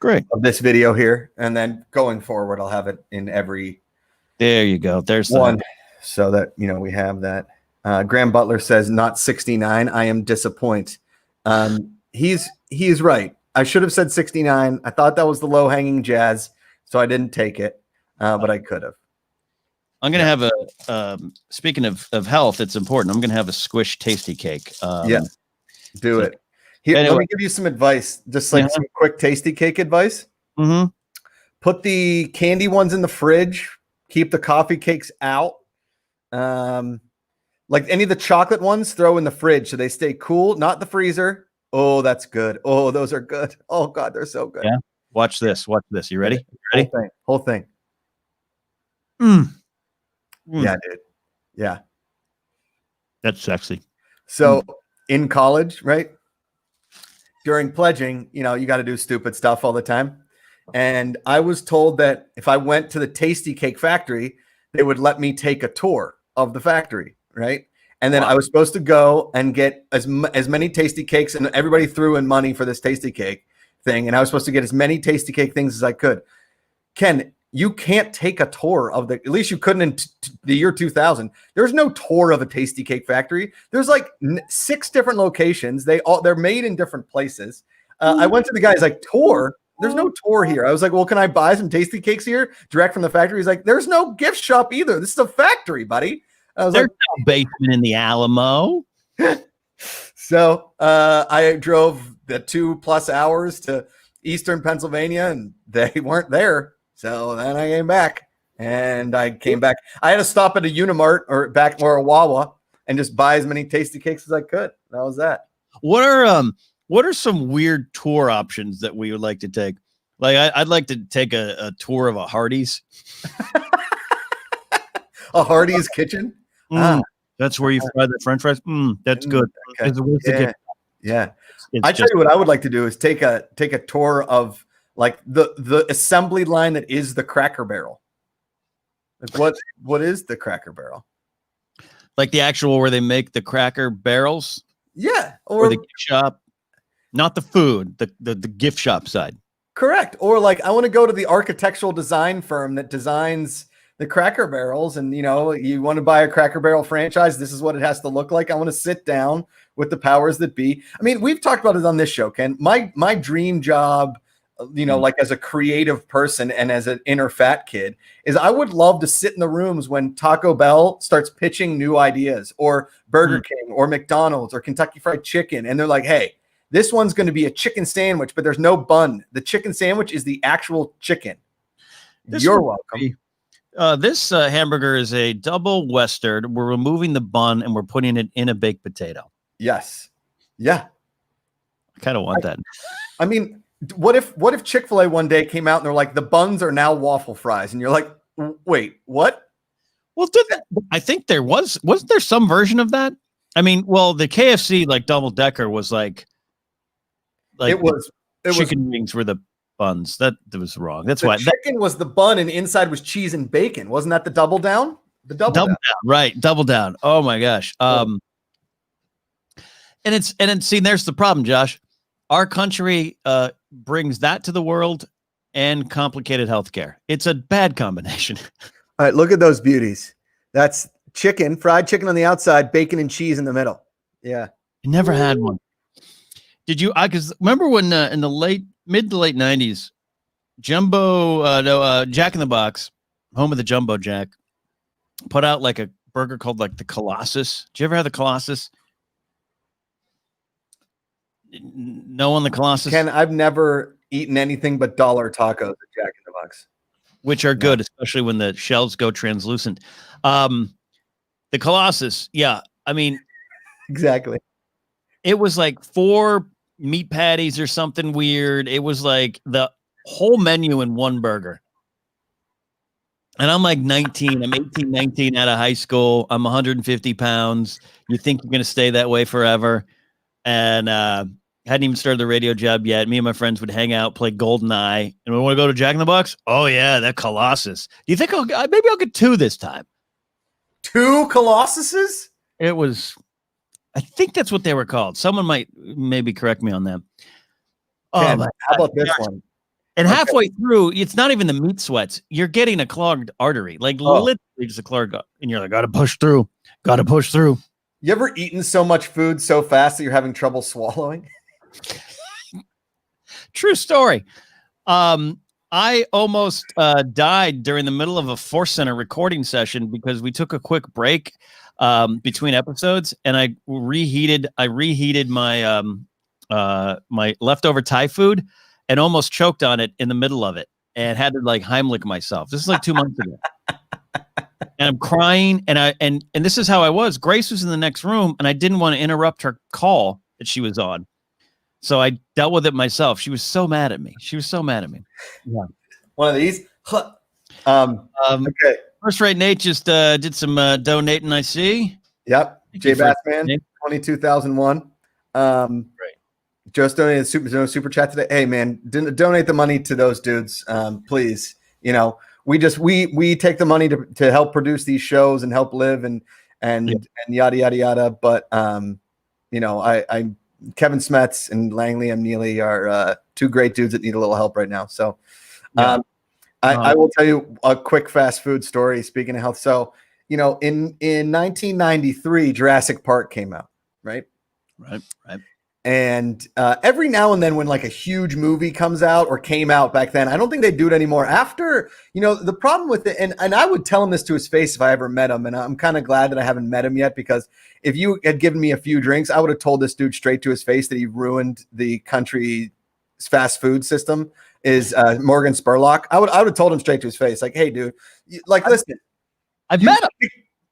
Great. Of this video here, and then going forward, I'll have it in every. There you go. There's one, so that we have that. Graham Butler says, "Not 69. I am disappointed." He's right. I should have said 69. I thought that was the low hanging jazz, so I didn't take it, but I could have. I'm gonna have a. Speaking of health, it's important. I'm gonna have a squish tasty cake. Do it. Here, anyway. Let me give you some advice, just like some quick tasty cake advice. Mm-hmm. Put the candy ones in the fridge. Keep the coffee cakes out. Like any of the chocolate ones, throw in the fridge so they stay cool, not the freezer. Oh, that's good. Oh, those are good. Oh God, they're so good. Yeah. Watch this. Watch this. You ready? Whole thing. Yeah, dude. Yeah. That's sexy. So in college, right? During pledging, you got to do stupid stuff all the time. And I was told that if I went to the Tasty Cake Factory, they would let me take a tour of the factory, right? And then I was supposed to go and get as many tasty cakes, and everybody threw in money for this tasty cake thing. And I was supposed to get as many tasty cake things as I could. Ken, you can't take a tour of at least you couldn't in the year 2000. There's no tour of a Tasty Cake Factory. There's like 6 different locations. They're made in different places. I went to the guy's like, tour? There's no tour here. I was like, well, can I buy some tasty cakes here direct from the factory? He's like, there's no gift shop either. This is a factory, buddy. I was There's no basement in the Alamo. So I drove the 2+ hours to Eastern Pennsylvania, and they weren't there. So then I came back, and I came back. I had to stop at a Unimart or a Wawa and just buy as many tasty cakes as I could. That was that. What are some weird tour options that we would like to take? Like I'd like to take a tour of a Hardee's. A Hardee's kitchen. That's where you fry the French fries. That's good. Okay. Yeah. I tell you what I would like to do is take a tour of like the assembly line that is the Cracker Barrel. Like what is the Cracker Barrel? Like the actual where they make the Cracker Barrels? Yeah. Or the gift shop. Not the food, the gift shop side. Correct. Or like I want to go to the architectural design firm that designs the Cracker Barrels, and you want to buy a Cracker Barrel franchise, this is what it has to look like. I want to sit down with the powers that be. I mean, we've talked about it on this show, Ken. My dream job, like as a creative person and as an inner fat kid, is I would love to sit in the rooms when Taco Bell starts pitching new ideas, or Burger King or McDonald's or Kentucky Fried Chicken. And they're like, hey, this one's going to be a chicken sandwich, but there's no bun. The chicken sandwich is the actual chicken. You're welcome. This hamburger is a double Western. We're removing the bun and we're putting it in a baked potato. Yes. Yeah. I kind of want that. I mean, what if Chick-fil-A one day came out and they're like, the buns are now waffle fries, and you're like, wait, what? Well, I think wasn't there some version of that? I mean, well, the KFC like double decker was like it was chicken wings were the buns. That was wrong. That's why chicken was the bun and inside was cheese and bacon. Wasn't that the double down? The double down, right? Double down. Oh my gosh. And see, there's the problem, Josh. Our country brings that to the world and complicated healthcare. It's a bad combination. All right, look at those beauties. That's chicken, fried chicken on the outside, bacon and cheese in the middle. Yeah. I never had one. Did you? Because remember when in the mid to late 90s, Jack in the Box, home of the Jumbo Jack, put out like a burger called like the Colossus. Did you ever have the Colossus? No on the Colossus? Ken, I've never eaten anything but dollar tacos at Jack in the Box, which are good, especially when the shells go translucent. The Colossus, yeah. I mean, exactly. It was like 4 meat patties or something weird. It was like the whole menu in one burger. And I'm like 19. I'm 18, 19 out of high school. I'm 150 pounds. You think you're going to stay that way forever. And hadn't even started the radio job yet. Me and my friends would hang out, play GoldenEye. And we want to go to Jack in the Box? Oh, yeah, that Colossus. Do you think maybe I'll get 2 this time? 2 Colossuses? It was... I think that's what they were called. Someone might maybe correct me on them. How about this one? And halfway through, it's not even the meat sweats. You're getting a clogged artery, like literally just a clogged, and you're like, gotta push through. You ever eaten so much food so fast that you're having trouble swallowing? True story. I almost died during the middle of a Force Center recording session because we took a quick break between episodes, and I reheated my my leftover Thai food and almost choked on it in the middle of it and had to like Heimlich myself. This is like 2 months ago. And I'm crying, and this is how I was. Grace was in the next room, and I didn't want to interrupt her call that she was on. So I dealt with it myself. She was so mad at me. Yeah. One of these. Okay. First Rate Nate just did some donating, I see. Yep. J Bassman, 22,001. Right. Just donated super chat today. Hey man, donate the money to those dudes. Please. We take the money to help produce these shows and help live and yada yada yada. But I Kevin Smets and Langley M. Neely are 2 great dudes that need a little help right now. So I will tell you a quick fast food story. Speaking of health, so in 1993, Jurassic Park came out, right. And every now and then, when like a huge movie comes out or came out back then, I don't think they do it anymore. After the problem with it, and I would tell him this to his face if I ever met him, and I'm kind of glad that I haven't met him yet, because if you had given me a few drinks, I would have told this dude straight to his face that he ruined the country's fast food system. Is Morgan Spurlock. I would have told him straight to his face, like, hey, dude, listen, I've met him.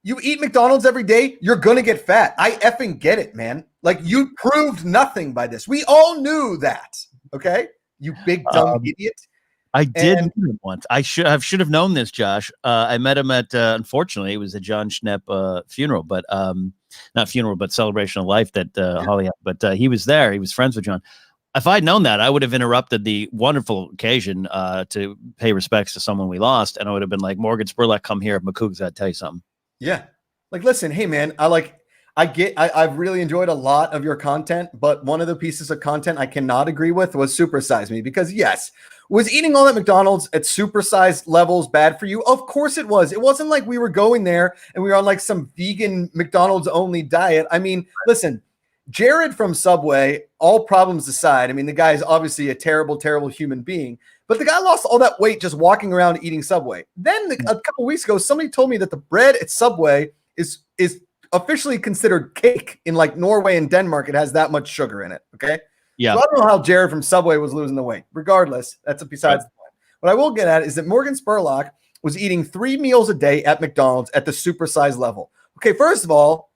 You eat McDonald's every day, you're going to get fat. I effing get it, man. Like, you proved nothing by this. We all knew that. Okay. You big dumb idiot. I did meet him once. I should have known this, Josh. I met him at, unfortunately, it was a John Schnepp funeral, but not funeral, but celebration of life that Holly had. But he was there. He was friends with John. If I'd known that, I would have interrupted the wonderful occasion to pay respects to someone we lost. And I would have been like, Morgan Spurlock, come here. Macuga's got to tell you something. Yeah. Like, listen, hey man, I I've really enjoyed a lot of your content, but one of the pieces of content I cannot agree with was Supersize Me, because yes, was eating all that McDonald's at supersized levels bad for you? Of course it was. It wasn't like we were going there and we were on like some vegan McDonald's only diet. I mean, listen, Jared from Subway, all problems aside, I mean, the guy is obviously a terrible, terrible human being, but the guy lost all that weight just walking around eating Subway. Then a couple weeks ago, somebody told me that the bread at Subway is officially considered cake in like Norway and Denmark. It has that much sugar in it. Okay. Yeah. So I don't know how Jared from Subway was losing the weight. Regardless, that's besides the point. What I will get at is that Morgan Spurlock was eating 3 meals a day at McDonald's at the supersized level. Okay. First of all,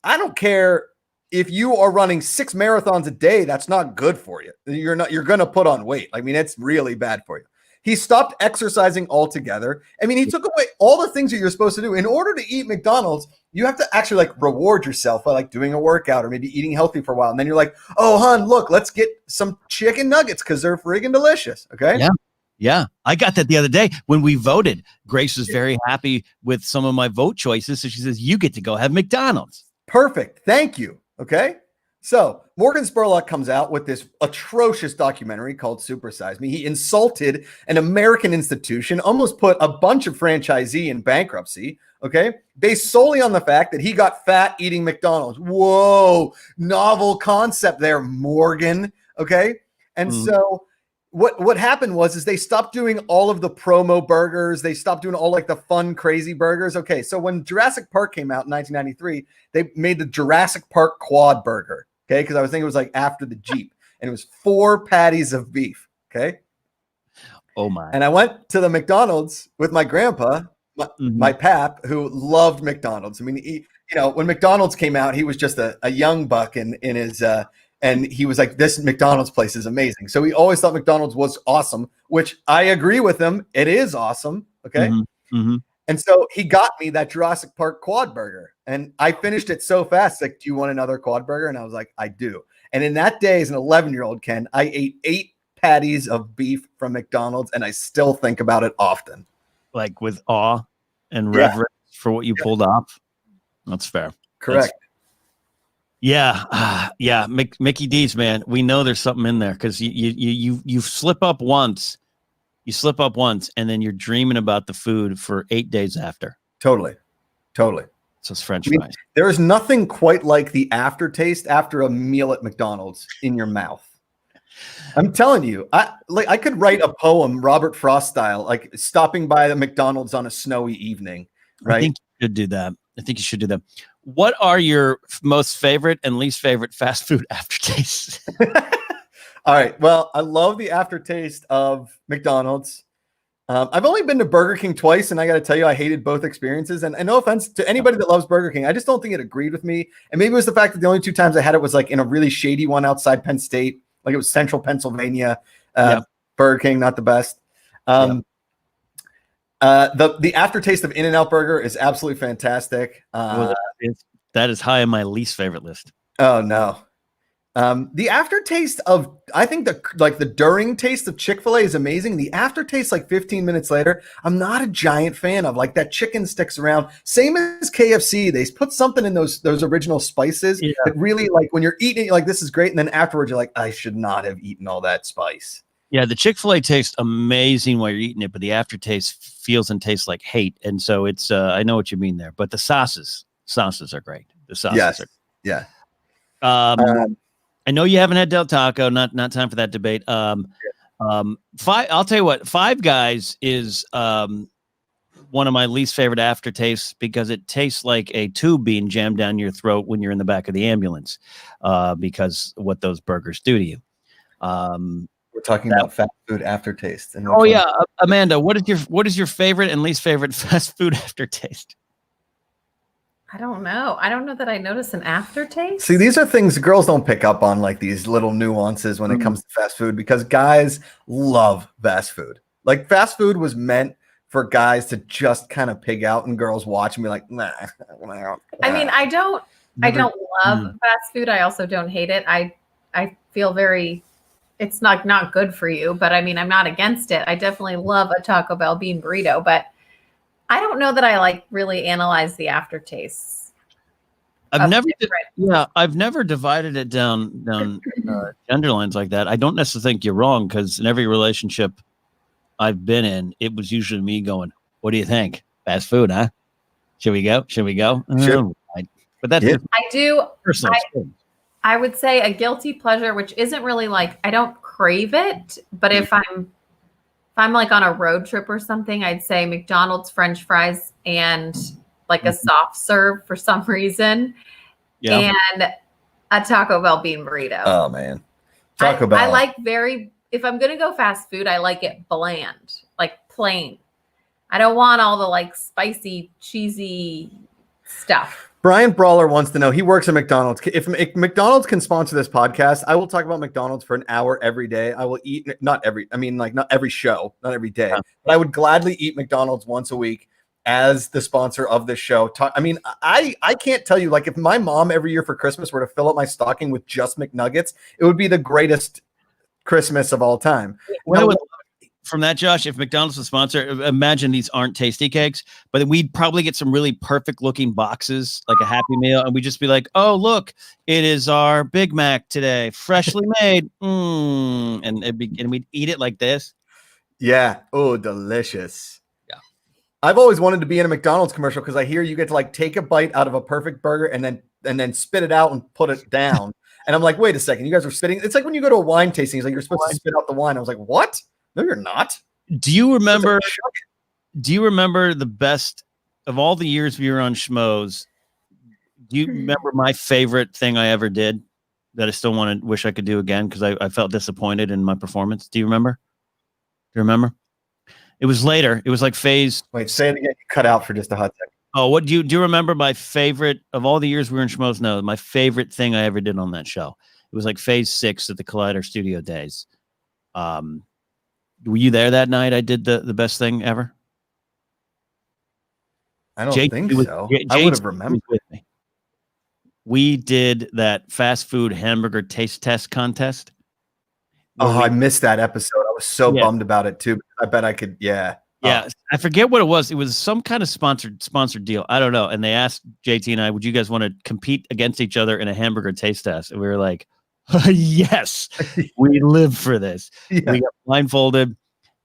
I don't care if you are running 6 marathons a day. That's not good for you. You're going to put on weight. I mean, it's really bad for you. He stopped exercising altogether. I mean, he took away all the things that you're supposed to do. In order to eat McDonald's, you have to actually like reward yourself by like doing a workout or maybe eating healthy for a while. And then you're like, oh, hon, look, let's get some chicken nuggets because they're friggin' delicious. Okay. Yeah. Yeah. I got that the other day when we voted. Grace was very happy with some of my vote choices. So she says, you get to go have McDonald's. Perfect. Thank you. Okay. So Morgan Spurlock comes out with this atrocious documentary called Supersize Me. He insulted an American institution, almost put a bunch of franchisee in bankruptcy, okay, based solely on the fact that he got fat eating McDonald's. Whoa, novel concept there, Morgan, okay? And so what happened was they stopped doing all of the promo burgers. They stopped doing all like the fun, crazy burgers. Okay, so when Jurassic Park came out in 1993, they made the Jurassic Park quad burger. Okay, because I was thinking it was like after the Jeep, and it was 4 patties of beef. Okay. Oh my. And I went to the McDonald's with my grandpa, my pap, who loved McDonald's. I mean, when McDonald's came out, he was just a young buck in his and he was like, this McDonald's place is amazing. So he always thought McDonald's was awesome, which I agree with him. It is awesome. Okay. And so he got me that Jurassic Park quad burger, and I finished it so fast. Like, do you want another quad burger? And I was like, I do. And in that day, as an 11-year-old, Ken, I ate 8 patties of beef from McDonald's, and I still think about it often. Like with awe and reverence for what you pulled off. That's fair. Correct. Yeah. Mickey D's, man. We know there's something in there because you slip up once. You slip up once, and then you're dreaming about the food for 8 days after. Totally. So it's French fries. There is nothing quite like the aftertaste after a meal at McDonald's in your mouth. I'm telling you, I could write a poem, Robert Frost style, like stopping by the McDonald's on a snowy evening. Right? I think you should do that. What are your most favorite and least favorite fast food aftertastes? All right. Well, I love the aftertaste of McDonald's. I've only been to Burger King twice, and I got to tell you, I hated both experiences. And no offense to anybody that loves Burger King, I just don't think it agreed with me. And maybe it was the fact that the only 2 times I had it was like in a really shady one outside Penn State, like it was Central Pennsylvania. Burger King, not the best. The aftertaste of In-N-Out Burger is absolutely fantastic. That is high on my least favorite list. Oh no. The aftertaste of, I think the during taste of Chick-fil-A is amazing. The aftertaste, like 15 minutes later, I'm not a giant fan of. Like that chicken sticks around. Same as KFC. They put something in those original spices that really, like, when you're eating it, you're like, this is great. And then afterwards, you're like, I should not have eaten all that spice. Yeah, the Chick-fil-A tastes amazing while you're eating it, but the aftertaste feels and tastes like hate. And so it's, I know what you mean there, but the sauces are great. The sauces are great. I know you haven't had Del Taco. Not time for that debate. I'll tell you what. Five Guys is one of my least favorite aftertastes because it tastes like a tube being jammed down your throat when you're in the back of the ambulance. Because what those burgers do to you. We're talking about fast food aftertaste. And Amanda, what is your favorite and least favorite fast food aftertaste? I don't know. I don't know that I notice an aftertaste. See, these are things girls don't pick up on, like these little nuances when it comes to fast food, because guys love fast food. Like fast food was meant for guys to just kind of pig out and girls watch and be like, nah. I mean, I don't love fast food. I also don't hate it. I feel it's not good for you, but I mean, I'm not against it. I definitely love a Taco Bell bean burrito, but I don't know that I really analyze the aftertastes. I've never divided it down gender lines like that. I don't necessarily think you're wrong, because in every relationship I've been in, it was usually me going, "What do you think? Fast food, huh? Should we go? Should we go?" Sure. But that's I do. personal. I would say a guilty pleasure, which isn't really like, I don't crave it, but if I'm like on a road trip or something, I'd say McDonald's French fries and like a soft serve for some reason. Yeah. And a Taco Bell bean burrito. Oh man. Taco Bell. I like if I'm going to go fast food, I like it bland, like plain. I don't want all the like spicy, cheesy stuff. Brian Brawler wants to know, he works at McDonald's. If McDonald's can sponsor this podcast, I will talk about McDonald's for an hour every day. I will eat, not every show, not every day, but I would gladly eat McDonald's once a week as the sponsor of this show. I can't tell you, like, if my mom every year for Christmas were to fill up my stocking with just McNuggets, it would be the greatest Christmas of all time. From that, Josh, if McDonald's was a sponsor, imagine these aren't tasty cakes, but we'd probably get some really perfect looking boxes, like a Happy Meal, and we'd just be like, "Oh, look, it is our Big Mac today, freshly made." And we'd eat it like this. Yeah. Oh, delicious. Yeah. I've always wanted to be in a McDonald's commercial, because I hear you get to like take a bite out of a perfect burger and then spit it out and put it down. And I'm like, wait a second, you guys are spitting. It's like when you go to a wine tasting, it's like you're supposed to spit out the wine. I was like, what? No, you're not. Do you remember the best of all the years we were on Schmoes? Do you remember my favorite thing I ever did that I still wish I could do again, because I felt disappointed in my performance? Do you remember? Do you remember? It was later. It was like phase. Wait, say it again. You cut out for just a hot second. Oh, what do you remember my favorite of all the years we were in Schmoes? No, my favorite thing I ever did on that show. It was like phase 6 at the Collider Studio Days. Were you there that night? I did the best thing ever. I don't think so. I would have remembered with me. We did that fast food hamburger taste test contest. Oh, I missed that episode. I was so bummed about it too. I bet I could. Yeah. Yeah. I forget what it was. It was some kind of sponsored deal. I don't know. And they asked JT and I, would you guys want to compete against each other in a hamburger taste test? And we were like, yes, we live for this. Yeah. We got blindfolded,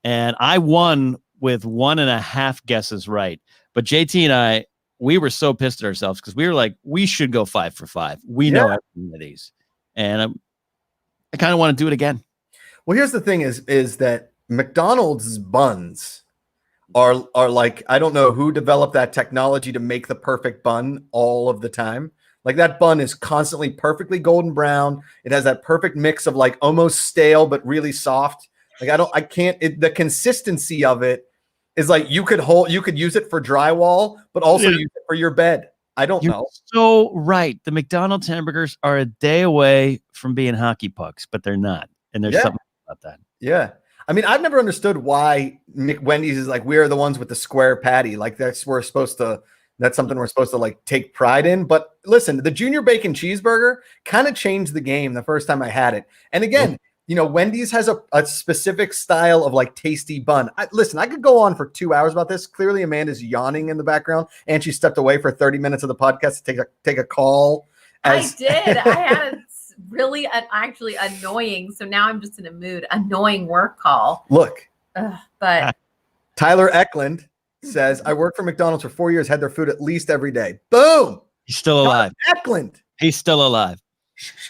and I won with 1.5 guesses right. But JT and I, we were so pissed at ourselves, because we were like, we should go 5 for 5. We know everything of these, and I kind of want to do it again. Well, here's the thing: is that McDonald's buns are like, I don't know who developed that technology to make the perfect bun all of the time. Like, that bun is constantly perfectly golden brown. It has that perfect mix of like almost stale but really soft. Like, the consistency of it is like you could use it for drywall, but also use it for your bed. I don't know. So right. The McDonald's hamburgers are a day away from being hockey pucks, but they're not. And there's something about that. Yeah. I mean, I've never understood why Wendy's is like, we're the ones with the square patty. Like, that's something we're supposed to like take pride in. But listen, the junior bacon cheeseburger kind of changed the game the first time I had it. And again, Wendy's has a specific style of like tasty bun. Listen, I could go on for 2 hours about this. Clearly, Amanda's yawning in the background, and she stepped away for 30 minutes of the podcast to take a call. I did. I had a really actually annoying. So now I'm just in a mood. Annoying work call. Look, but Tyler Eklund says, I worked for McDonald's for 4 years, had their food at least every day. Boom. He's still alive. Eklund. He's still alive.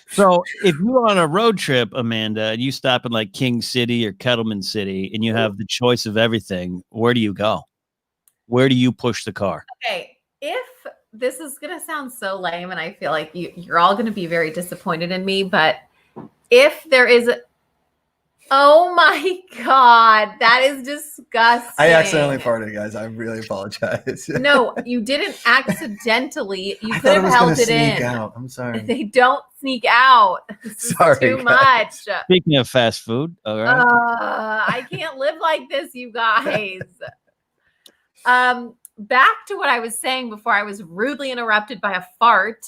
So if you're on a road trip, Amanda, and you stop in like King City or Kettleman City, and you have the choice of everything, where do you go? Where do you push the car? Okay. If this is going to sound so lame, and I feel like you're all going to be very disappointed in me, but if there is oh my God, that is disgusting. I accidentally farted, guys. I really apologize. No, you didn't accidentally. You could have held it in. Out. I'm sorry. They don't sneak out. Sorry, too much. Speaking of fast food, all right. I can't live like this, you guys. Back to what I was saying before I was rudely interrupted by a fart.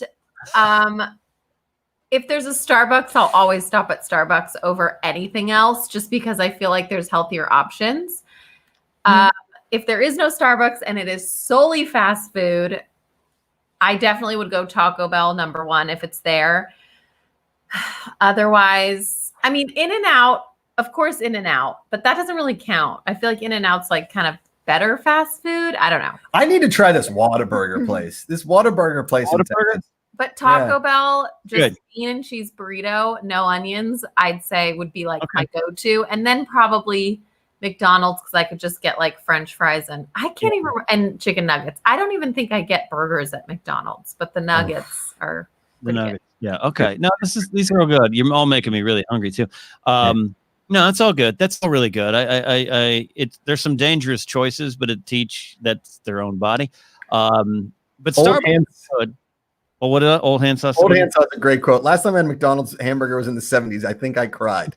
If there's a Starbucks, I'll always stop at Starbucks over anything else, just because I feel like there's healthier options. If there is no Starbucks and it is solely fast food, I definitely would go Taco Bell #1 if it's there. Otherwise, I mean, In-N-Out, of course, In-N-Out, but that doesn't really count. I feel like In-N-Out's like kind of better fast food. I don't know. I need to try this Whataburger place. This Whataburger place in Texas. But Taco Bell, just bean and cheese burrito, no onions, I'd say would be like my go-to. And then probably McDonald's, because I could just get like French fries and I can't even and chicken nuggets. I don't even think I get burgers at McDonald's, but the nuggets are the nuggets. Good. Yeah. Okay. No, these are all good. You're all making me really hungry too. No, it's all good. That's all really good. There's some dangerous choices, but that's their own body. But Starbucks good. Well, what Old Hand Sauce? Old Hand Sauce is a great quote. Last time I had McDonald's hamburger was in the 70s. I think I cried.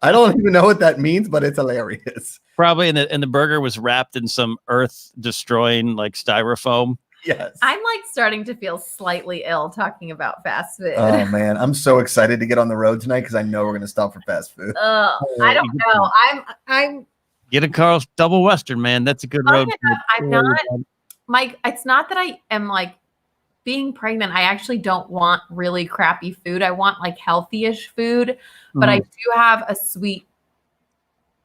I don't even know what that means, but it's hilarious. Probably, and the burger was wrapped in some earth-destroying like styrofoam. Yes. I'm like starting to feel slightly ill talking about fast food. Oh man, I'm so excited to get on the road tonight because I know we're going to stop for fast food. I don't know. I'm get a Carl's Double Western, man. That's a good road. I'm not, Mike. It's not that I am like being pregnant. I actually don't want really crappy food. I want like healthy-ish food, but I do have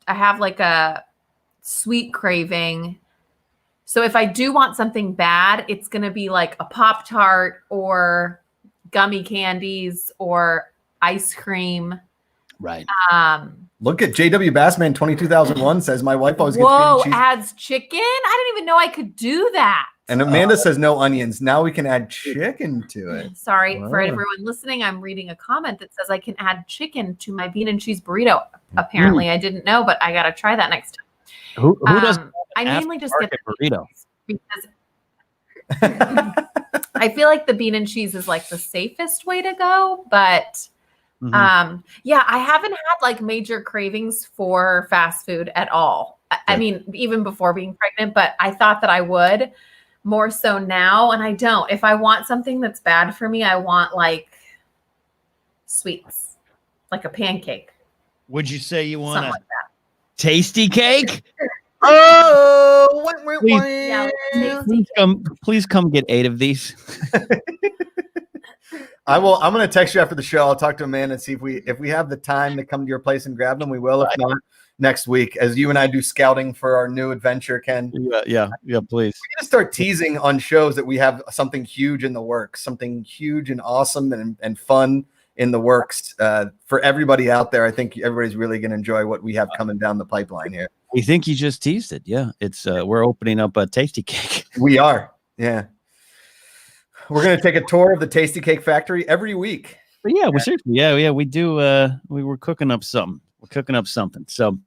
I have like a sweet craving. So if I do want something bad, it's going to be like a Pop-Tart or gummy candies or ice cream. Right. Look at JW Bassman 22001 says my wife always gets cheese. Adds chicken? I didn't even know I could do that. And Amanda says no onions. Now we can add chicken to it. Sorry for everyone listening. I'm reading a comment that says I can add chicken to my bean and cheese burrito. Apparently, I didn't know, but I got to try that next time. Who doesn't? I mainly just get the burrito because I feel like the bean and cheese is like the safest way to go. But I haven't had like major cravings for fast food at all. I mean, even before being pregnant, but I thought that I would. More so now, and I don't. If I want something that's bad for me, I want like sweets, like a pancake. Would you say you want something like that? Tasty cake? Please come get 8 of these. I'm going to text you after the show. I'll talk to Amanda and see if we have the time to come to your place and grab them. We will. If not, next week, as you and I do scouting for our new adventure, Ken. Yeah, please. We're going to start teasing on shows that we have something huge in the works, something huge and awesome and fun in the works for everybody out there. I think everybody's really going to enjoy what we have coming down the pipeline here. We think you just teased it. Yeah, it's we're opening up a Tasty Cake. We are. Yeah. We're going to take a tour of the Tasty Cake Factory every week. But yeah, we do. We were cooking up something. We're cooking up something. So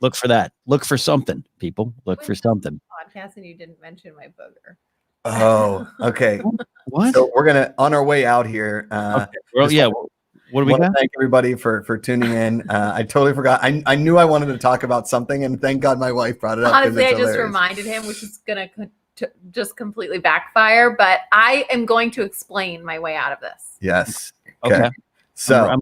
look for that. Look for something, people. Look for something. Podcast and you didn't mention my booger. Oh, okay. What? So we're gonna on our way out here. What do we got? Thank everybody for tuning in. I totally forgot. I knew I wanted to talk about something, and thank God my wife brought it up. Honestly, I just reminded him, which is gonna just completely backfire. But I am going to explain my way out of this. Yes. Okay. So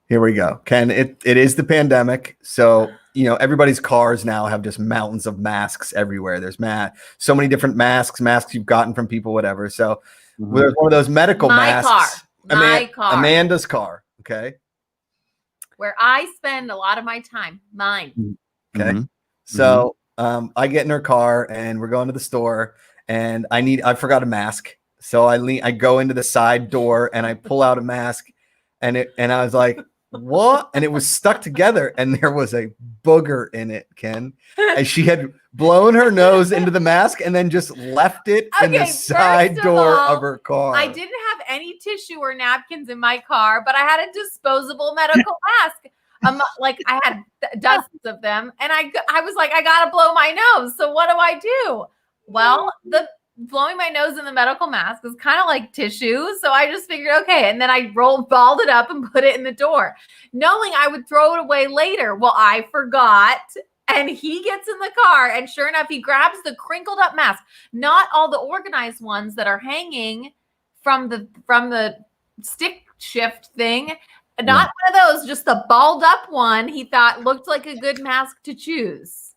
here we go, Ken. It is the pandemic, so everybody's cars now have just mountains of masks everywhere. There's so many different masks you've gotten from people, whatever. So there's one of those medical masks. My car. Amanda's car. Okay. Where I spend a lot of my time. Mine. Okay. So I get in her car and we're going to the store and I forgot a mask. So I go into the side door and I pull out a mask and I was like, what? And it was stuck together and there was a booger in it, Ken. And she had blown her nose into the mask and then just left it in the side door of her car. I didn't have any tissue or napkins in my car, but I had a disposable medical mask. Like I had dozens of them, and I was like, I gotta blow my nose. So what do I do? Well, the blowing my nose in the medical mask is kind of like tissue. So I just figured, okay. And then I balled it up and put it in the door, knowing I would throw it away later. Well, I forgot. And he gets in the car, and sure enough, he grabs the crinkled up mask, not all the organized ones that are hanging from the stick shift thing. Not one of those, just the balled up one he thought looked like a good mask to choose.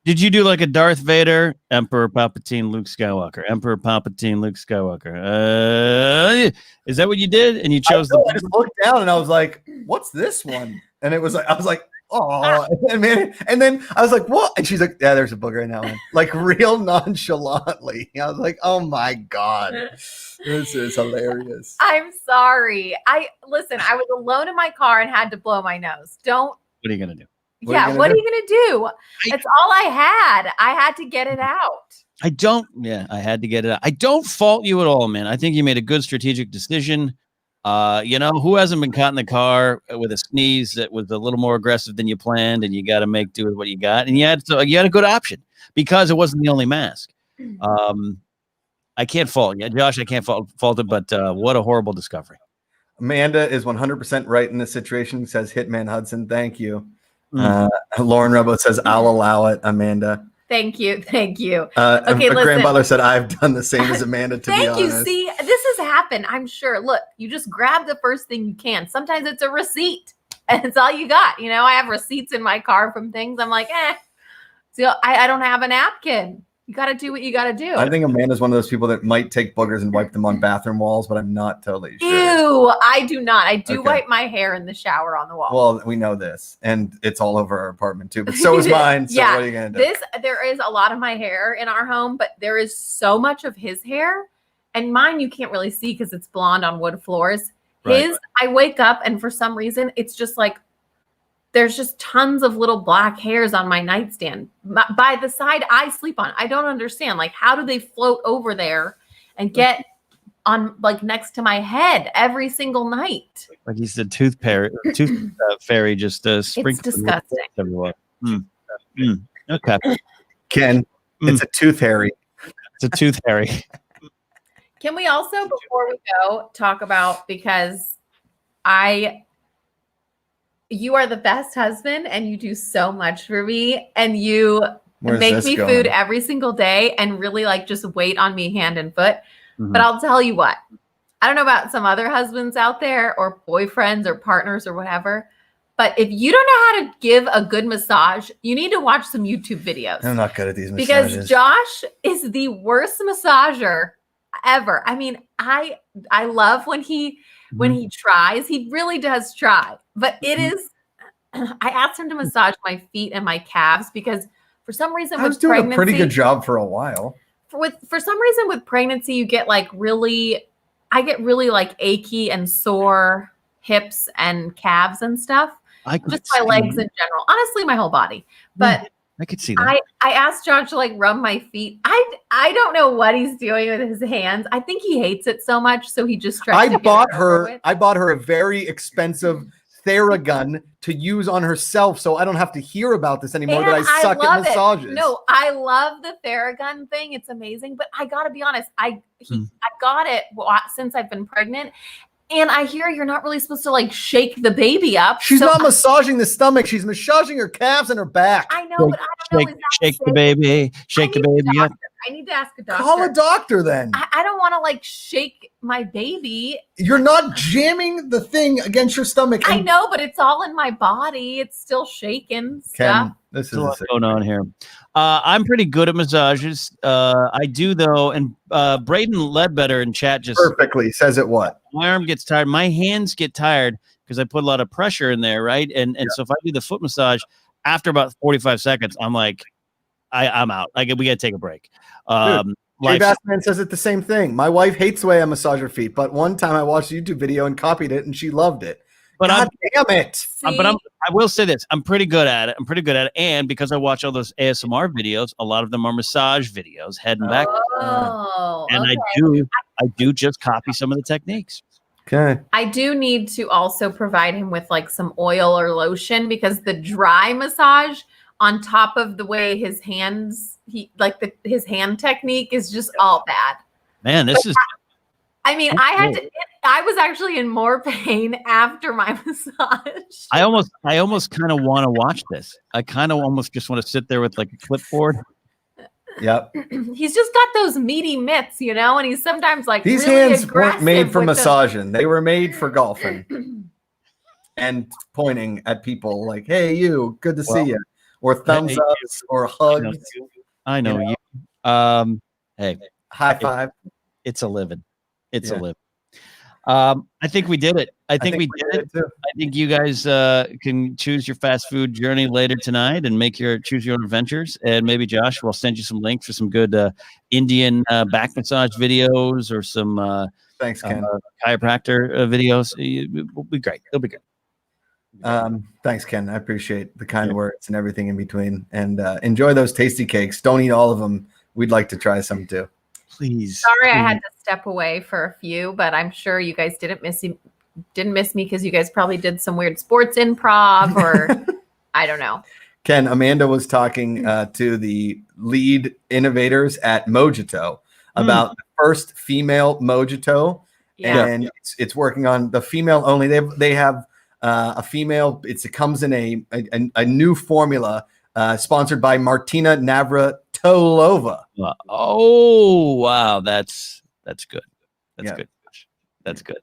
Did you do like a Darth Vader, Emperor Palpatine, Luke Skywalker, Emperor Palpatine, Luke Skywalker? Is that what you did? And you chose I just looked down and I was like, "What's this one?" And it was like, I was like, "Oh," and then I was like, "What?" And she's like, "Yeah, there's a booger in that one," like real nonchalantly. I was like, "Oh my god, this is hilarious." I'm sorry. I was alone in my car and had to blow my nose. What are you gonna do? What are you gonna do? That's all I had. I had to get it out. I had to get it out. I don't fault you at all, man. I think you made a good strategic decision. Who hasn't been caught in the car with a sneeze that was a little more aggressive than you planned, and you got to make do with what you got. And you had a good option because it wasn't the only mask. I can't fault you, Josh. I can't fault it, but what a horrible discovery. Amanda is 100% right in this situation. Says Hitman Hudson. Thank you. Lauren Rebo says, "I'll allow it, Amanda." Thank you. Okay, Graham Butler said, "I've done the same as Amanda." To be honest, thank you. See, this has happened. I'm sure. Look, you just grab the first thing you can. Sometimes it's a receipt, and it's all you got. I have receipts in my car from things. I'm like, So I don't have a napkin. You got to do what you got to do. I think Amanda's one of those people that might take boogers and wipe them on bathroom walls, but I'm not totally sure. Ew, I do not. I do wipe my hair in the shower on the wall. Well, we know this, and it's all over our apartment too, but so is mine. So what are you going to do? There is a lot of my hair in our home, but there is so much of his hair, and mine you can't really see because it's blonde on wood floors. His, I wake up, and for some reason, it's just like, there's just tons of little black hairs on my nightstand by the side I sleep on. I don't understand. Like, how do they float over there and get on like next to my head every single night? Like he's the tooth fairy just sprinkling. It's disgusting. Everywhere. Okay. Ken, it's a tooth Harry. It's a tooth Harry. Can we also, before we go, talk about, because you are the best husband and you do so much for me, and you make me food every single day and really like just wait on me hand and foot. But I'll tell you what, I don't know about some other husbands out there or boyfriends or partners or whatever, but if you don't know how to give a good massage, you need to watch some YouTube videos. I'm not good at these massages. Because Josh is the worst massager ever. I mean, I love when he tries. He really does try. But it is, I asked him to massage my feet and my calves because for some reason I was doing a pretty good job for a while. For some reason with pregnancy, you get like I get really like achy and sore hips and calves and stuff. Just my legs in general. Honestly, my whole body. But I could see that. I asked John to like rub my feet. I don't know what he's doing with his hands. I think he hates it so much, so he just tries to bought her a very expensive Theragun to use on herself, so I don't have to hear about this anymore. And that I suck at massages. No, I love the Theragun thing. It's amazing, but I gotta be honest. I got it since I've been pregnant. And I hear you're not really supposed to like shake the baby up. She's not massaging the stomach. She's massaging her calves and her back. I know, but I don't know. Shake the baby. Shake the baby up. I need to ask a doctor. Call a doctor then. I don't want to like shake my baby. You're not jamming the thing against your stomach. I know, but it's all in my body. It's still shaking stuff. This is what's going on here. I'm pretty good at massages. I do though, and Braden Ledbetter in chat just perfectly says it. What? My arm gets tired. My hands get tired because I put a lot of pressure in there, right? And so if I do the foot massage, after about 45 seconds, I'm like, I'm out. Like we gotta take a break. Jay Bassman says it the same thing. My wife hates the way I massage her feet, but one time I watched a YouTube video and copied it, and she loved it. But God damn it! I will say this: I'm pretty good at it. And because I watch all those ASMR videos, a lot of them are massage videos, head and back. And okay. I do just copy some of the techniques. Okay. I do need to also provide him with like some oil or lotion, because the dry massage on top of the way his hands, his hand technique is just all bad. Man, this is. I mean, I was actually in more pain after my massage. I almost kind of want to watch this. I kind of almost just want to sit there with like a clipboard. Yep. He's just got those meaty mitts, and he's sometimes like these really hands weren't made for massaging. They were made for golfing and pointing at people like, "Hey, you, good to see you." or thumbs ups or hugs. I know you. Hey, high five. It's a living. It's a living. I think we did it. I think we did it. Too. I think you guys can choose your fast food journey later tonight and choose your own adventures. And maybe Josh will send you some links for some good Indian back massage videos or some thanks, Ken. Chiropractor videos. It'll be great. It'll be good. Thanks, Ken. I appreciate the kind words and everything in between. And enjoy those tasty cakes. Don't eat all of them. We'd like to try some too. Please. Sorry, I had to step away for a few, but I'm sure you guys didn't miss me because you guys probably did some weird sports improv or I don't know. Ken, Amanda was talking to the lead innovators at Mojito about the first female Mojito, and it's working on the female only. They have a female. It comes in a new formula sponsored by Martina Navratilova. Oh wow, that's good. That's good. That's good.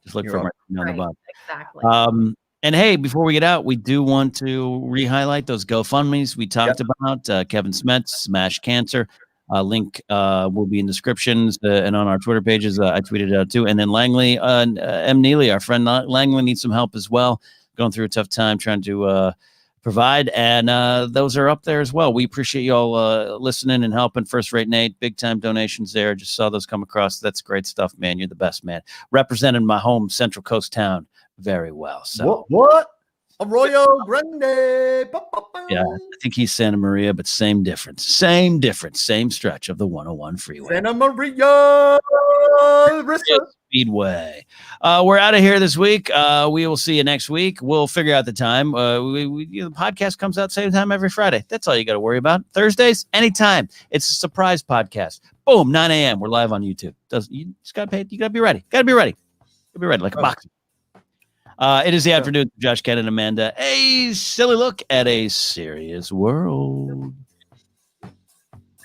Just look for Martina on the bottom. Exactly. And hey, before we get out, we do want to re-highlight those GoFundMes we talked about. Kevin Smets, Smash Cancer. Link will be in descriptions and on our Twitter pages. I tweeted it out too. And then Langley, M. Neely, our friend Langley needs some help as well. Going through a tough time trying to provide. And those are up there as well. We appreciate you all listening and helping. First Rate Nate, big time donations there. Just saw those come across. That's great stuff, man. You're the best, man. Representing my home Central Coast town very well. So what? Arroyo Grande. Yeah, I think he's Santa Maria, but same difference. Same stretch of the 101 freeway. Santa Maria Speedway. We're out of here this week. We will see you next week. We'll figure out the time. The podcast comes out same time every Friday. That's all you got to worry about. Thursdays, anytime. It's a surprise podcast. Boom, 9 a.m. We're live on YouTube. You just got to pay. You got to be ready. You'll be ready like a boxer. It is the afternoon. Josh, Ken, and Amanda. A silly look at a serious world.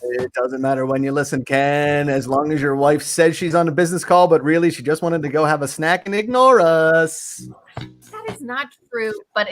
It doesn't matter when you listen, Ken, as long as your wife says she's on a business call, but really she just wanted to go have a snack and ignore us. That is not true, but